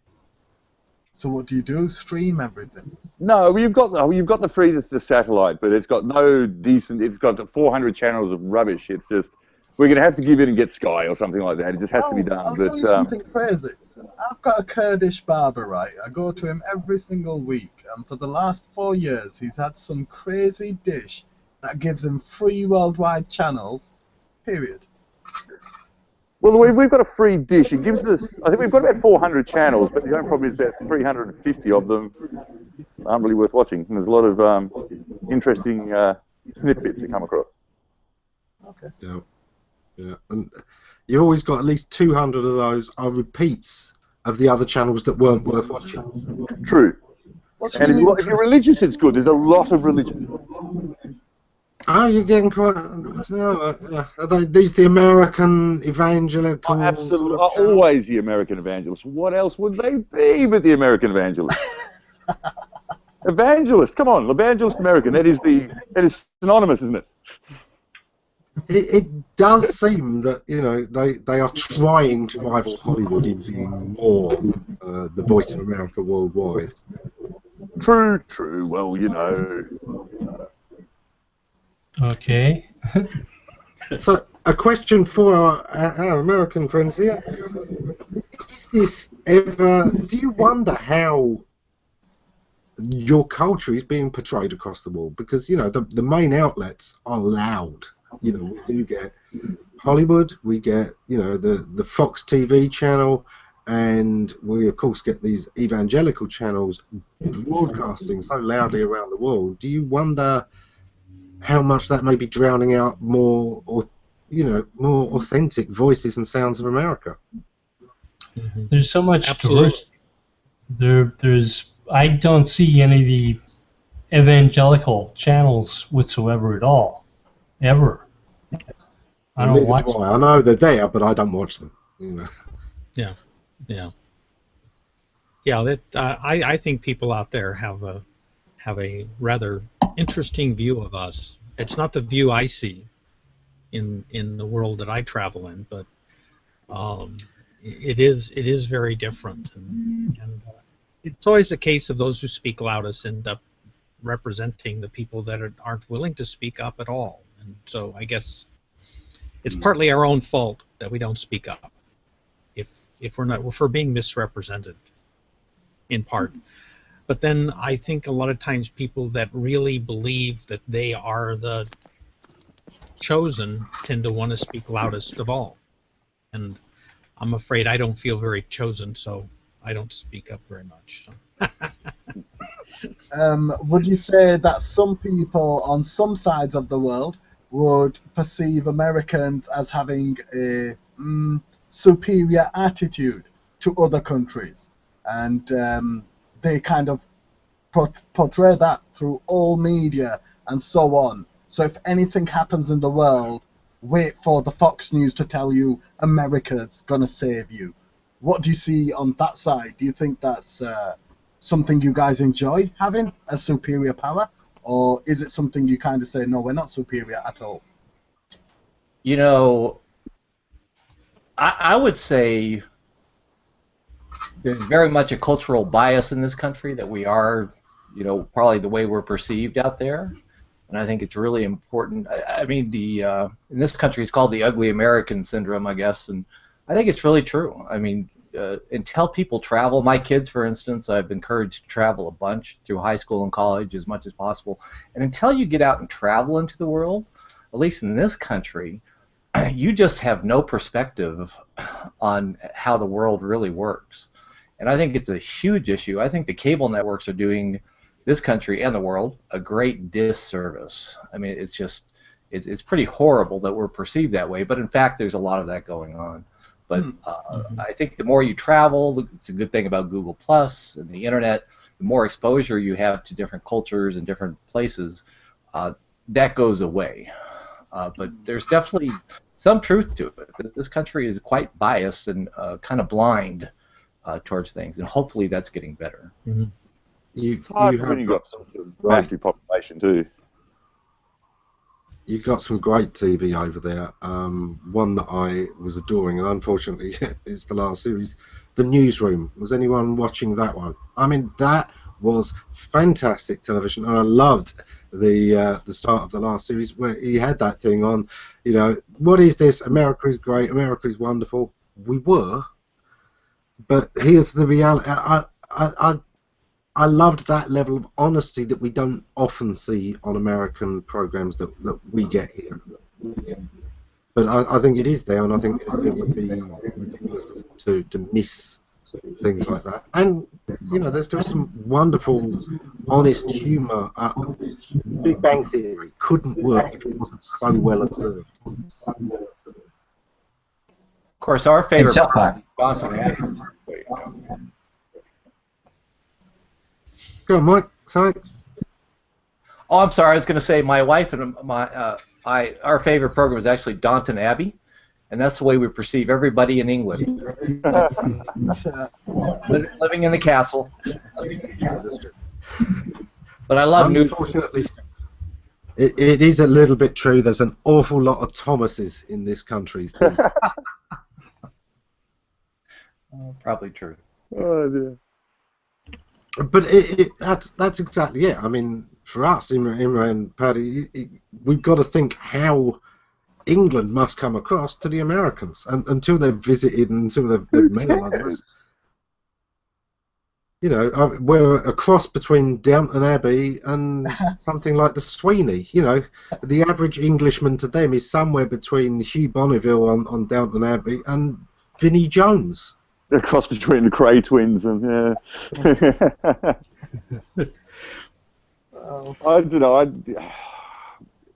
So what do you do? Stream everything? No, you've got the free the satellite, but it's got no decent. It's got 400 channels of rubbish. It's just we're going to have to give in and get Sky or something like that. It just has to be done. I'll But tell you something crazy. I've got a Kurdish barber, right? I go to him every single week, and for the last 4 years, he's had some crazy dish that gives him free worldwide channels. Period. well, we've got a free dish. It gives us. I think we've got about 400 channels, but the only problem is about 350 of them aren't really worth watching. And there's a lot of interesting snippets that come across. Okay. Yeah, and you've always got at least 200 of those are repeats of the other channels that weren't worth watching. True. What's And really if you're religious, it's good. There's a lot of religion. Oh, you're getting quite... Are these the American evangelical... Oh, absolutely. sort of channels? Always the American evangelists. What else would they be but the American evangelists? Evangelist, come on, evangelist American. That is synonymous, isn't it? It does seem that they are trying to rival Hollywood in being more the voice of America worldwide. True. Well, Okay. So, a question for our American friends here. Is this ever... Do you wonder how your culture is being portrayed across the world? Because, the main outlets are loud. We do get Hollywood, we get, the Fox TV channel, and we, of course, get these evangelical channels broadcasting so loudly around the world. Do you wonder how much that may be drowning out more authentic voices and sounds of America? Mm-hmm. There's so much Absolutely. There's I don't see any of the evangelical channels whatsoever at all, ever. I don't watch them. I know they're there, but I don't watch them. Yeah. I think people out there have a rather interesting view of us. It's not the view I see in the world that I travel in, but it is very different, and it's always the case of those who speak loudest end up representing the people that aren't willing to speak up at all. And so I guess it's partly our own fault that we don't speak up if we're being misrepresented in part. But then I think a lot of times people that really believe that they are the chosen tend to want to speak loudest of all. And I'm afraid I don't feel very chosen, so I don't speak up very much. Would you say that some people on some sides of the world would perceive Americans as having a superior attitude to other countries, and they kind of portray that through all media and so on? So if anything happens in the world, wait for the Fox News to tell you America's gonna save you. What do you see on that side? Do you think that's something you guys enjoy, having a superior power, or is it something you kind of say, no, we're not superior at all? I would say there's very much a cultural bias in this country that we are, probably the way we're perceived out there. And I think it's really important. I mean, in this country, it's called the ugly American syndrome, I guess, and I think it's really true. I mean, until people travel, my kids, for instance, I've encouraged to travel a bunch through high school and college as much as possible. And until you get out and travel into the world, at least in this country, you just have no perspective on how the world really works. And I think it's a huge issue. I think the cable networks are doing this country and the world a great disservice. I mean, it's just, it's pretty horrible that we're perceived that way, but in fact there's a lot of that going on. But I think the more you travel, it's a good thing about Google Plus and the internet, the more exposure you have to different cultures and different places, that goes away. But there's definitely some truth to it. This country is quite biased and kind of blind towards things, and hopefully that's getting better. It's hard when you've got some massive population too. You've got some great TV over there. One that I was adoring, and unfortunately it's the last series, The Newsroom. Was anyone watching that one? I mean, that was fantastic television, and I loved the start of the last series where he had that thing on, you know, what is this? America is great, America is wonderful. We were, but here's the reality. I loved that level of honesty that we don't often see on American programs that we get here. But I think it is there, and I think it would be ridiculous to miss things like that. And, you know, there's still some wonderful, honest humour. Big Bang Theory couldn't work if it wasn't so well observed. Of course, our favorite part is Boston Avenue. Go on, Mike. Sorry. Oh, I'm sorry. I was going to say my wife and our favorite program is actually Downton Abbey, and that's the way we perceive everybody in England. Living in the castle. But I love news. Unfortunately, it is a little bit true. There's an awful lot of Thomases in this country. Probably true. Oh dear. But that's exactly it. I mean, for us, Imre and Paddy, we've got to think how England must come across to the Americans, and until they've visited and until they've met us. You know, we're a cross between Downton Abbey and something like the Sweeney. You know, the average Englishman to them is somewhere between Hugh Bonneville on Downton Abbey and Vinnie Jones. A cross between the Cray twins and I don't know.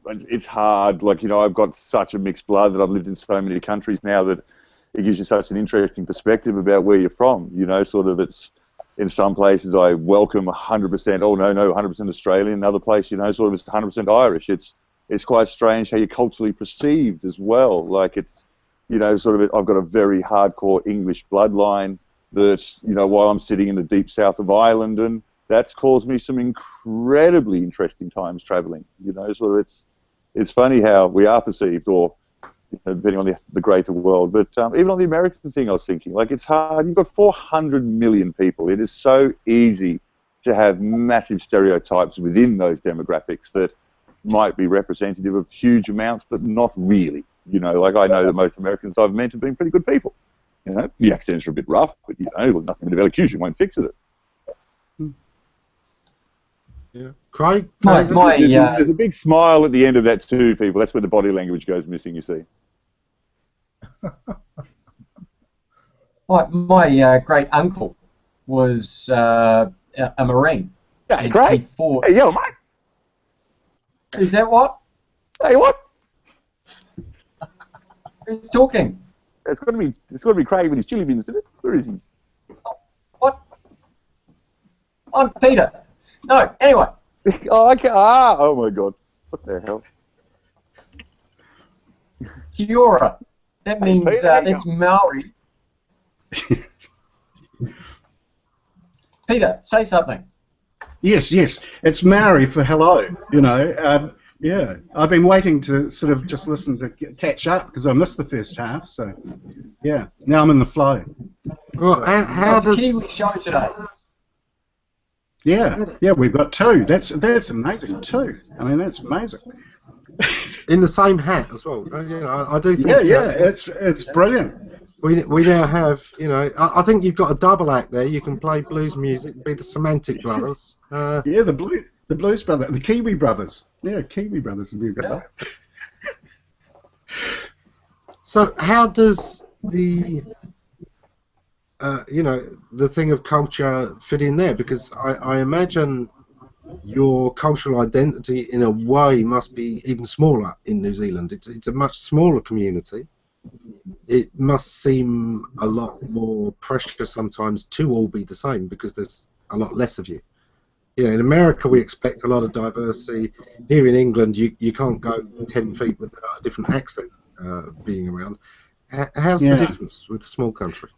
It's hard. Like, you know, I've got such a mixed blood that I've lived in so many countries now that it gives you such an interesting perspective about where you're from. You know, sort of it's in some places I welcome 100%. Oh no, 100% Australian. Other place, you know, sort of it's 100% Irish. It's quite strange how you're culturally perceived as well. Like it's. You know, sort of, I've got a very hardcore English bloodline that, you know, while I'm sitting in the deep south of Ireland, and that's caused me some incredibly interesting times travelling. You know, sort of, it's funny how we are perceived, or you know, depending on the greater world. But even on the American thing, I was thinking, like, it's hard. You've got 400 million people. It is so easy to have massive stereotypes within those demographics that might be representative of huge amounts, but not really. You know, like I know that most Americans I've met have been pretty good people. You know, the accents are a bit rough, but you know, nothing with elocution won't fix it. Yeah. Craig? There's a big smile at the end of that too, people. That's where the body language goes missing, you see. My great uncle was a Marine. Yeah, great. He fought... Hey, yo, mate. Is that what? Hey, what? Who's talking? It's got to be Craig with his chili beans, isn't it? Where is he? What? I'm Peter. No, anyway. Oh, okay. Ah, oh my God. What the hell? Kia ora. That means that's Maori. Peter, say something. Yes. It's Maori for hello. You know. Yeah, I've been waiting to sort of just listen to catch up because I missed the first half. So, yeah, now I'm in the flow. Well, how does Kiwi show today? Yeah, we've got two. That's amazing. Two. I mean, that's amazing. In the same hat as well. You know, I do think. Yeah, it's brilliant. We now have, you know, I think you've got a double act there. You can play blues music, be the Semantic Brothers. Yeah, the Blues Brothers, the Kiwi Brothers. Yeah, Kiwi Brothers. We've got. So how does the the thing of culture fit in there? Because I imagine your cultural identity in a way must be even smaller in New Zealand. It's a much smaller community. It must seem a lot more pressure sometimes to all be the same because there's a lot less of you. In America we expect a lot of diversity. Here in England you can't go 10 feet without a different accent being around. How's the difference with a small country?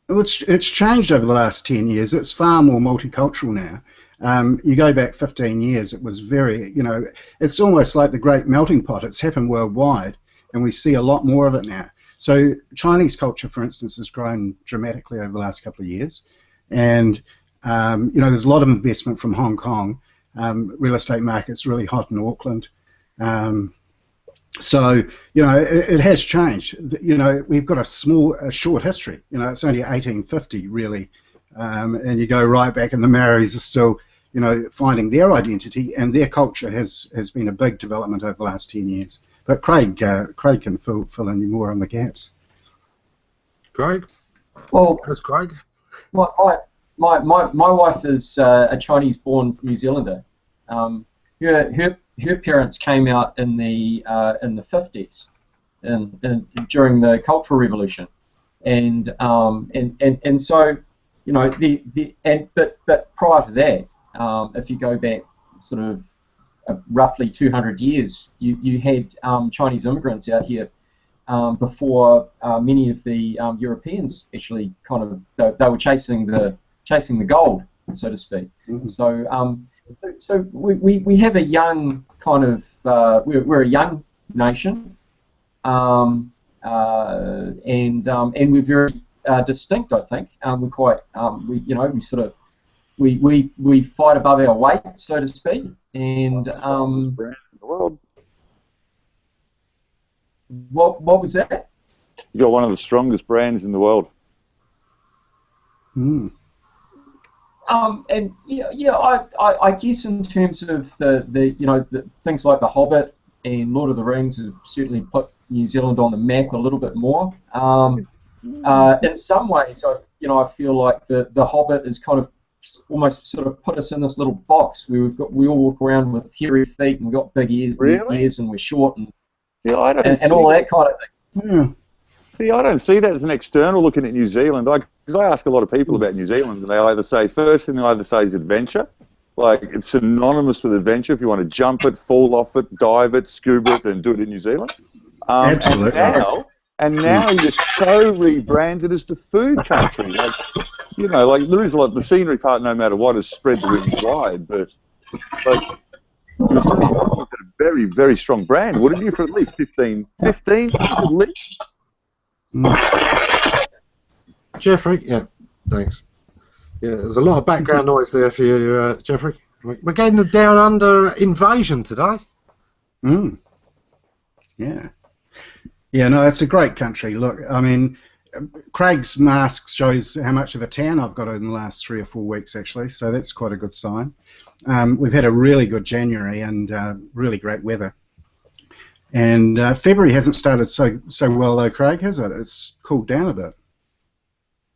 Well, it's changed over the last 10 years. It's far more multicultural now. You go back 15 years, it was very, it's almost like the great melting pot. It's happened worldwide, and we see a lot more of it now. So Chinese culture, for instance, has grown dramatically over the last couple of years. And, there's a lot of investment from Hong Kong. Real estate market's really hot in Auckland. So, it has changed. We've got a short history. It's only 1850, really. And you go right back, and the Maoris are still, finding their identity, and their culture has been a big development over the last 10 years. But Craig can fill in more on the gaps. Craig? Well, that's Craig. My wife is a Chinese-born New Zealander. Her parents came out in the 50s, and during the Cultural Revolution, and so but prior to that, if you go back sort of roughly 200 years, you had Chinese immigrants out here before many of the Europeans actually kind of they were chasing the gold, so to speak. Mm-hmm. So we have a young kind of we're a young nation, and we're very distinct. I think we're quite we fight above our weight, so to speak, and brand in the world. What was that? You got one of the strongest brands in the world. Mm. And I guess in terms of the things like The Hobbit and Lord of the Rings have certainly put New Zealand on the map a little bit more. In some ways, I feel like the Hobbit is kind of almost sort of put us in this little box where we all walk around with hairy feet and we've got big ears and we're short and all that kind of thing. Yeah. See, I don't see that as an external looking at New Zealand. Because I ask a lot of people about New Zealand, and they either say, first thing they either say is adventure. Like, it's synonymous with adventure. If you want to jump it, fall off it, dive it, scuba it, and do it in New Zealand. Absolutely. And now you're so rebranded as the food country. Like, there is the scenery part, no matter what, has spread the wings wide, but you're still a very, very strong brand, wouldn't you, for at least 15 at least? Jeffrey, yeah, thanks. Yeah, there's a lot of background noise there for you, Jeffrey. We're getting the Down Under invasion today. Yeah. Yeah, no, it's a great country. Look, I mean, Craig's mask shows how much of a tan I've got in the last 3 or 4 weeks, actually, so that's quite a good sign. We've had a really good January and really great weather. And February hasn't started so well, though, Craig, has it? It's cooled down a bit.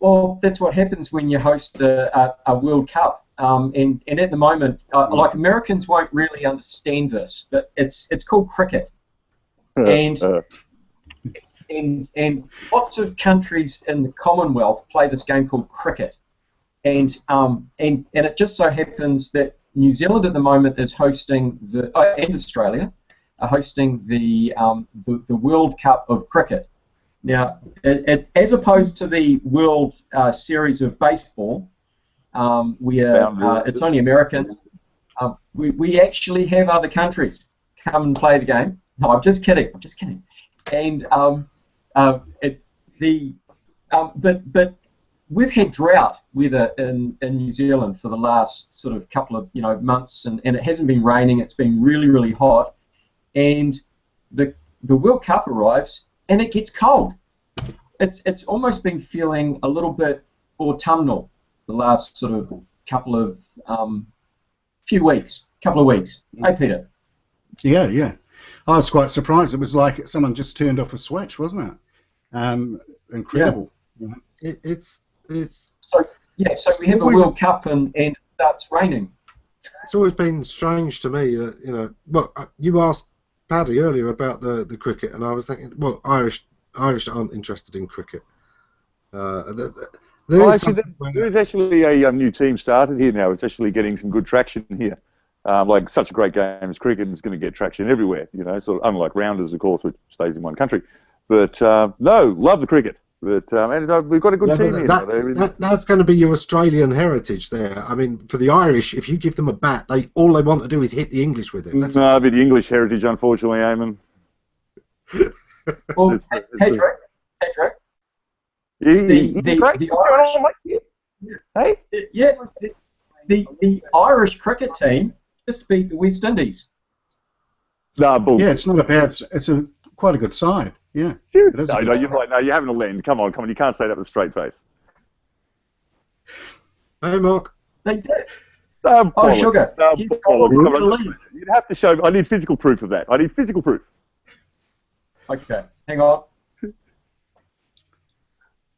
Well, that's what happens when you host a World Cup. And at the moment, like, Americans won't really understand this, but it's called cricket. And lots of countries in the Commonwealth play this game called cricket. And it just so happens that New Zealand at the moment is hosting and Australia are hosting the World Cup of cricket. Now, as opposed to the World Series of baseball, where it's only Americans, we actually have other countries come and play the game. No, I'm just kidding. And but we've had drought weather in New Zealand for the last sort of couple of months, and it hasn't been raining. It's been really, really hot, and the World Cup arrives and it gets cold. It's almost been feeling a little bit autumnal the last sort of couple of weeks. Hey, Peter. Yeah. I was quite surprised. It was like someone just turned off a switch, wasn't it? Incredible. Yeah. It's So we have a World Cup and it starts raining. It's always been strange to me that, you know, well, you asked Paddy earlier about the cricket, and I was thinking, well, Irish aren't interested in cricket. There is actually a new team started here now. It's actually getting some good traction here. Like such a great game as cricket is going to get traction everywhere, you know, sort of unlike rounders, of course, which stays in one country. But no, love the cricket. But and we've got a good team here. That's going to be your Australian heritage there. I mean, for the Irish, if you give them a bat, all they want to do is hit the English with it. No, it'll be the English heritage, unfortunately, Eamon. Well, Patrick, the Irish cricket team just beat the West Indies. No, bull. Yeah, it's not a bad. It's quite a good side. Yeah. No, you're right. No, you're having a lend. Come on. You can't say that with a straight face. Hey, Mark. They did. Oh, sugar. You'd have to show. I need physical proof of that. I need physical proof. Okay, hang on.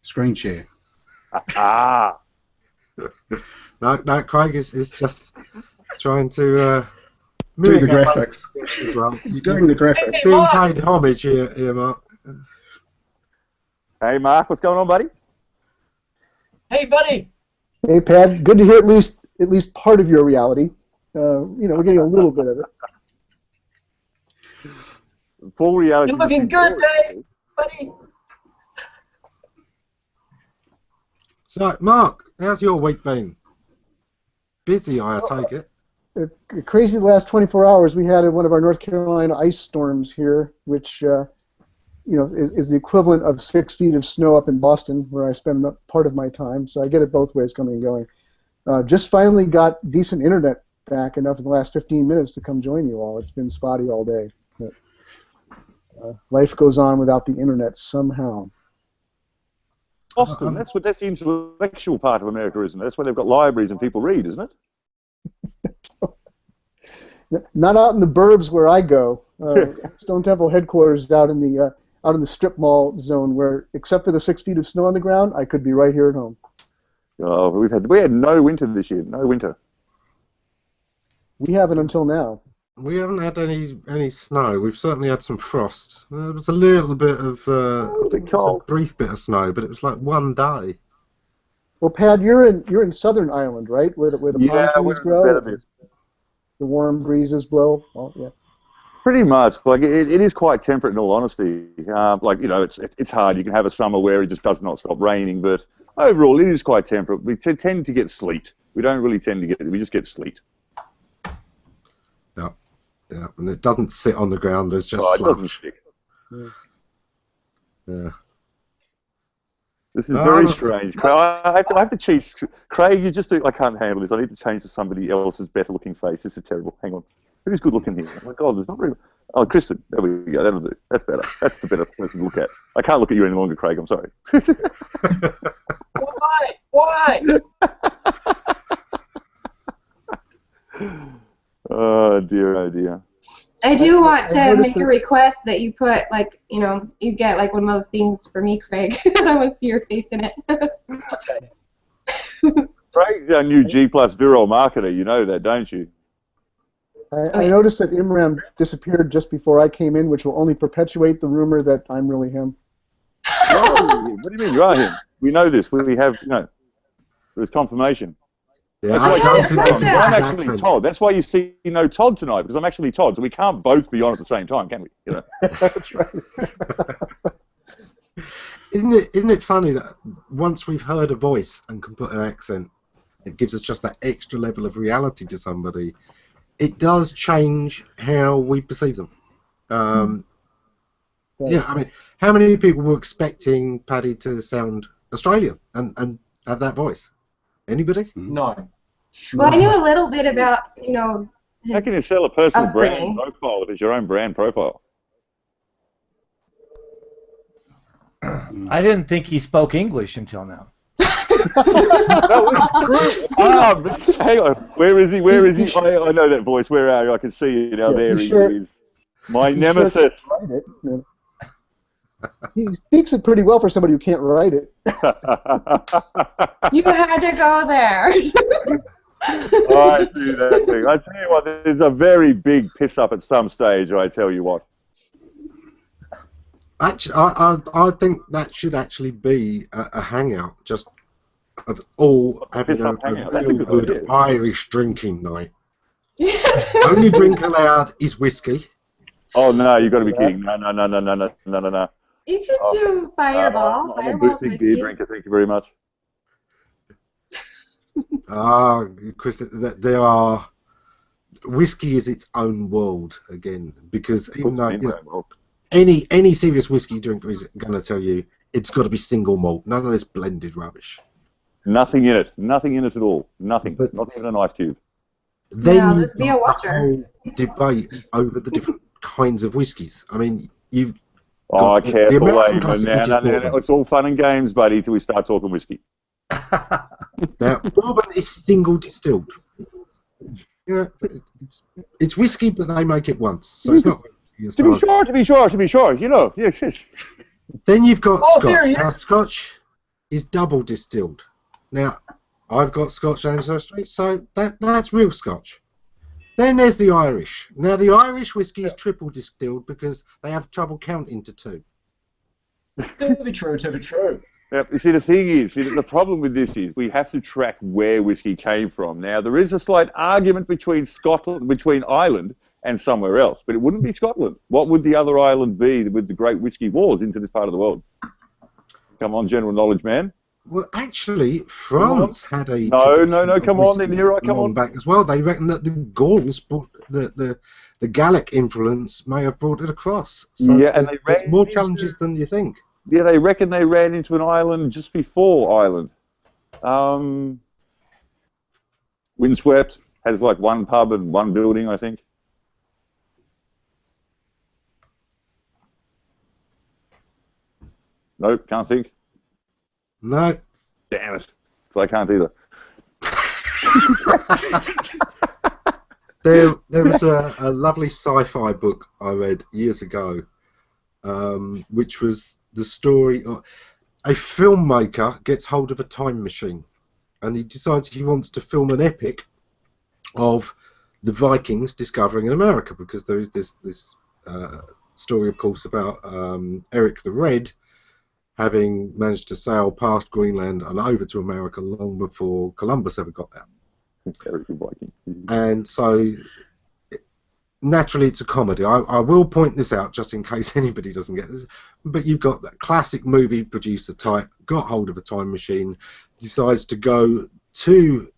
Screen share. No, Craig is just trying to do the graphics. Well. He's doing the graphics. Being paid homage here, Mark. Hey, Mark, what's going on, buddy? Hey, buddy. Hey, Pat. Good to hear at least part of your reality. You know, we're getting a little bit of it. Full reality. You're looking good, Dave, buddy. So, Mark, how's your week been? Busy, I take it. Crazy the last 24 hours. We had one of our North Carolina ice storms here, which you know is the equivalent of 6 feet of snow up in Boston, where I spend part of my time. So I get it both ways, coming and going. Just finally got decent internet back, enough in the last 15 minutes to come join you all. It's been spotty all day. But, life goes on without the internet somehow. Boston, that's the intellectual part of America, isn't it? That's where they've got libraries and people read, isn't it? Not out in the burbs where I go. Stone Temple headquarters out in the strip mall zone, where except for the 6 feet of snow on the ground, I could be right here at home. Oh, we had no winter this year. No winter. We haven't until now. We haven't had any snow. We've certainly had some frost. There was a little bit of I think it was a brief bit of snow, but it was like one day. Well, Pat, you're in Southern Ireland, right? Where the palm trees grow, the warm breezes blow. Oh, yeah. Pretty much. Like it is quite temperate, in all honesty. Like, you know, it's hard. You can have a summer where it just does not stop raining, but overall it is quite temperate. We tend to get sleet. We don't really tend to get it. We just get sleet. Yeah, and it doesn't sit on the ground. There's just it doesn't stick. Yeah. This is very strange. I have to change. Craig, I can't handle this. I need to change to somebody else's better-looking face. This is terrible. Hang on. Who's good-looking here? Oh, my God, there's not really... Oh, Kristin. There we go. That'll do. That's better. That's the better person to look at. I can't look at you any longer, Craig. I'm sorry. Why? Oh, dear, oh, dear. I do want to make a request that you put, like, you know, you get like one of those things for me, Craig. I want to see your face in it. Okay. Craig's our new G+ Bureau marketer. You know that, don't you? I noticed that Imran disappeared just before I came in, which will only perpetuate the rumor that I'm really him. No, what do you mean you are him? We know this. We have, you know, there's confirmation. Yeah, I'm actually Todd. That's why you see Todd tonight, because I'm actually Todd, so we can't both be on at the same time, can we? You know? That's right. Isn't it funny that once we've heard a voice and can put an accent, it gives us just that extra level of reality to somebody. It does change how we perceive them. Yeah, I mean, how many people were expecting Paddy to sound Australian and have that voice? Anybody? No. Well, I knew a little bit about, you know, how can you sell a personal upbringing. brand profile if it's your own brand profile? I didn't think he spoke English until now. Hang on. Where is he? I know that voice. Where are you? I can see you now. There he is. My He nemesis. Sure can't write it. You know. He speaks it pretty well for somebody who can't write it. You had to go there. I see that thing. I tell you what, there's a very big piss up at some stage. I tell you what. Actually, I think that should actually be a hangout, just of all having Piss up a hangout. That's a real good good idea. Irish drinking night. Only drink allowed is whiskey. Oh no, you've got to be kidding! No. You could do Fireball. I'm a Fireball's big whiskey. beer drinker. Thank you very much. Chris, there are whiskey is its own world again, because even though any serious whiskey drinker is going to tell you it's got to be single malt, none of this blended rubbish. Nothing in it. Nothing in it at all. Nothing. But not even an ice cube. Then No, you've just be a got watcher. the whole debate over the different kinds of whiskies. I mean, you've Oh, got the careful, American Eamon. classic, Now, which is bourbon. it's all fun and games, buddy, till we start talking whiskey. Now, bourbon is single distilled. You know, it's whiskey, but they make it once, so it's not. To be sure. You know, yes. Then you've got Oh, there Scotch. he Now, Scotch is double distilled. Now, I've got Scotch ancestry, so that's real Scotch. Then there's the Irish. Now, the Irish whiskey is triple distilled because they have trouble counting to two. To be true. Now, you see, the thing is, the problem with this is we have to track where whiskey came from. Now, there is a slight argument between Ireland and somewhere else, but it wouldn't be Scotland. What would the other island be with the great whiskey wars into this part of the world? Come on, general knowledge, man. Well, actually, France had a No, come on, whiskey Nero, come long on. back as well. They reckon that the Gauls brought the Gallic influence may have brought it across. So Yeah, and there's more challenges than you think. Yeah, they reckon they ran into an island just before Ireland. Windswept has like one pub and one building, I think. Nope, can't think. No. Damn it. So I can't either. There was a lovely sci-fi book I read years ago, which was the story of a filmmaker gets hold of a time machine, and he decides he wants to film an epic of the Vikings discovering America, because there is this story, of course, about Eric the Red having managed to sail past Greenland and over to America long before Columbus ever got there. Eric the Viking. And so, naturally, it's a comedy. I will point this out just in case anybody doesn't get this. But you've got that classic movie producer type, got hold of a time machine, decides to go to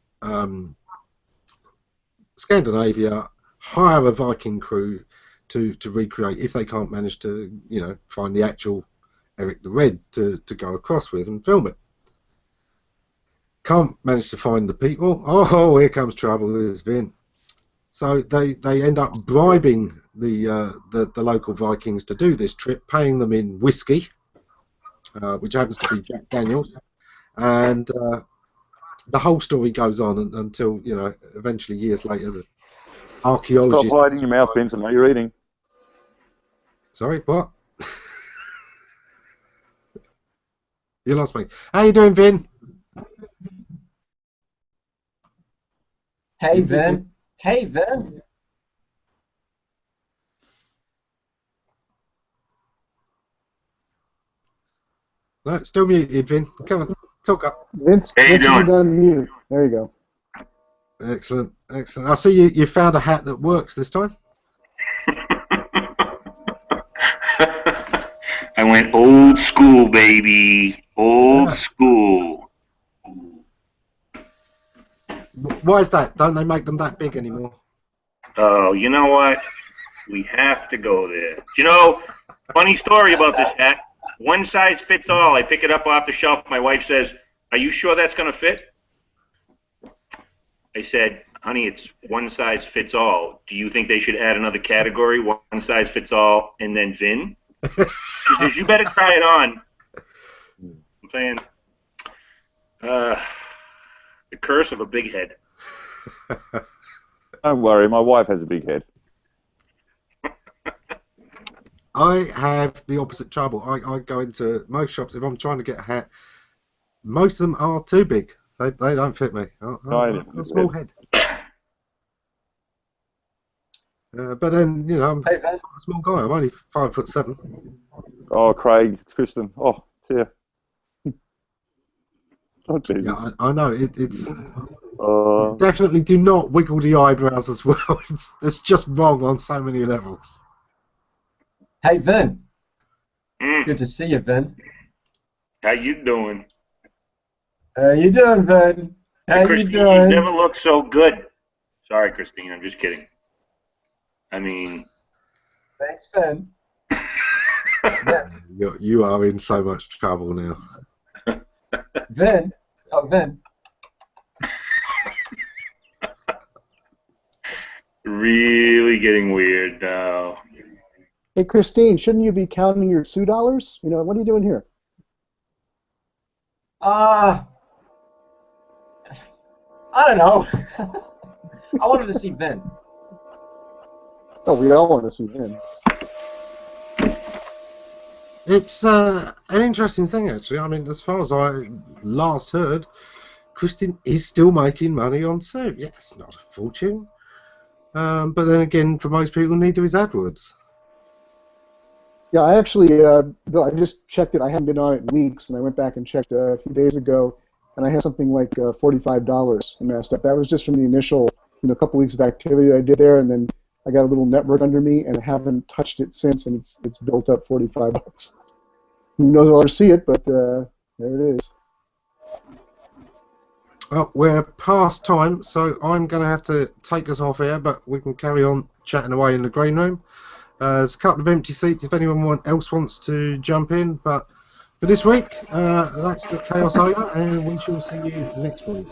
Scandinavia, hire a Viking crew to recreate, if they can't manage to, find the actual Eric the Red to go across with and film it. Can't manage to find the people. Oh, here comes trouble. There's Vin. So they end up bribing the local Vikings to do this trip, paying them in whiskey, which happens to be Jack Daniels, and the whole story goes on until eventually years later the archaeologists. Stop hiding your mouth, Vincent. What are you eating? Sorry, what? You lost me. How you doing, Vin? Hey, Vin. No, still muted, Vin. Come on, talk up. Vince, you're done mute. There you go. Excellent. I see you found a hat that works this time. I went old school, baby. Old school. Why is that? Don't they make them that big anymore? Oh, you know what? We have to go there. You know, funny story about this hat. One size fits all. I pick it up off the shelf. My wife says, "Are you sure that's going to fit?" I said, "Honey, it's one size fits all. Do you think they should add another category? One size fits all, and then Vin?" She says, "You better try it on." I'm saying, the curse of a big head. Don't worry, my wife has a big head. I have the opposite trouble. I go into most shops, if I'm trying to get a hat, most of them are too big. They don't fit me. I've got a small head. But then, you know, I'm a small guy. I'm only 5'7". Oh, Craig, Kristin. Oh, dear. Oh, Jesus. Yeah, I know. It's definitely do not wiggle the eyebrows as well. It's just wrong on so many levels. Hey, Vin. Good to see you, Vin. How you doing? How you doing, Vin? How Hey, you Christine, doing? you've never looked so good. Sorry, Christine, I'm just kidding. I mean... Thanks, Vin. You are in so much trouble now. Vin. Oh, Vin. Really getting weird now. Hey, Christine, shouldn't you be counting your Sioux dollars? You know, what are you doing here? I don't know. I wanted to see Vin. Oh, we all want to see Vin. It's an interesting thing, actually. I mean, as far as I last heard, Kristin is still making money on Sue. Yes, not a fortune. But then again, for most people, neither is AdWords. Yeah, I actually, Bill, I just checked it. I haven't been on it in weeks, and I went back and checked a few days ago, and I had something like $45 amassed up. That was just from the initial, couple weeks of activity I did there, and then I got a little network under me, and I haven't touched it since, and it's built up $45. Who knows if I'll ever see it, but there it is. Well, we're past time, so I'm going to have to take us off here, but we can carry on chatting away in the green room. There's a couple of empty seats if anyone else wants to jump in, but for this week, that's the chaos over, and we shall see you next week.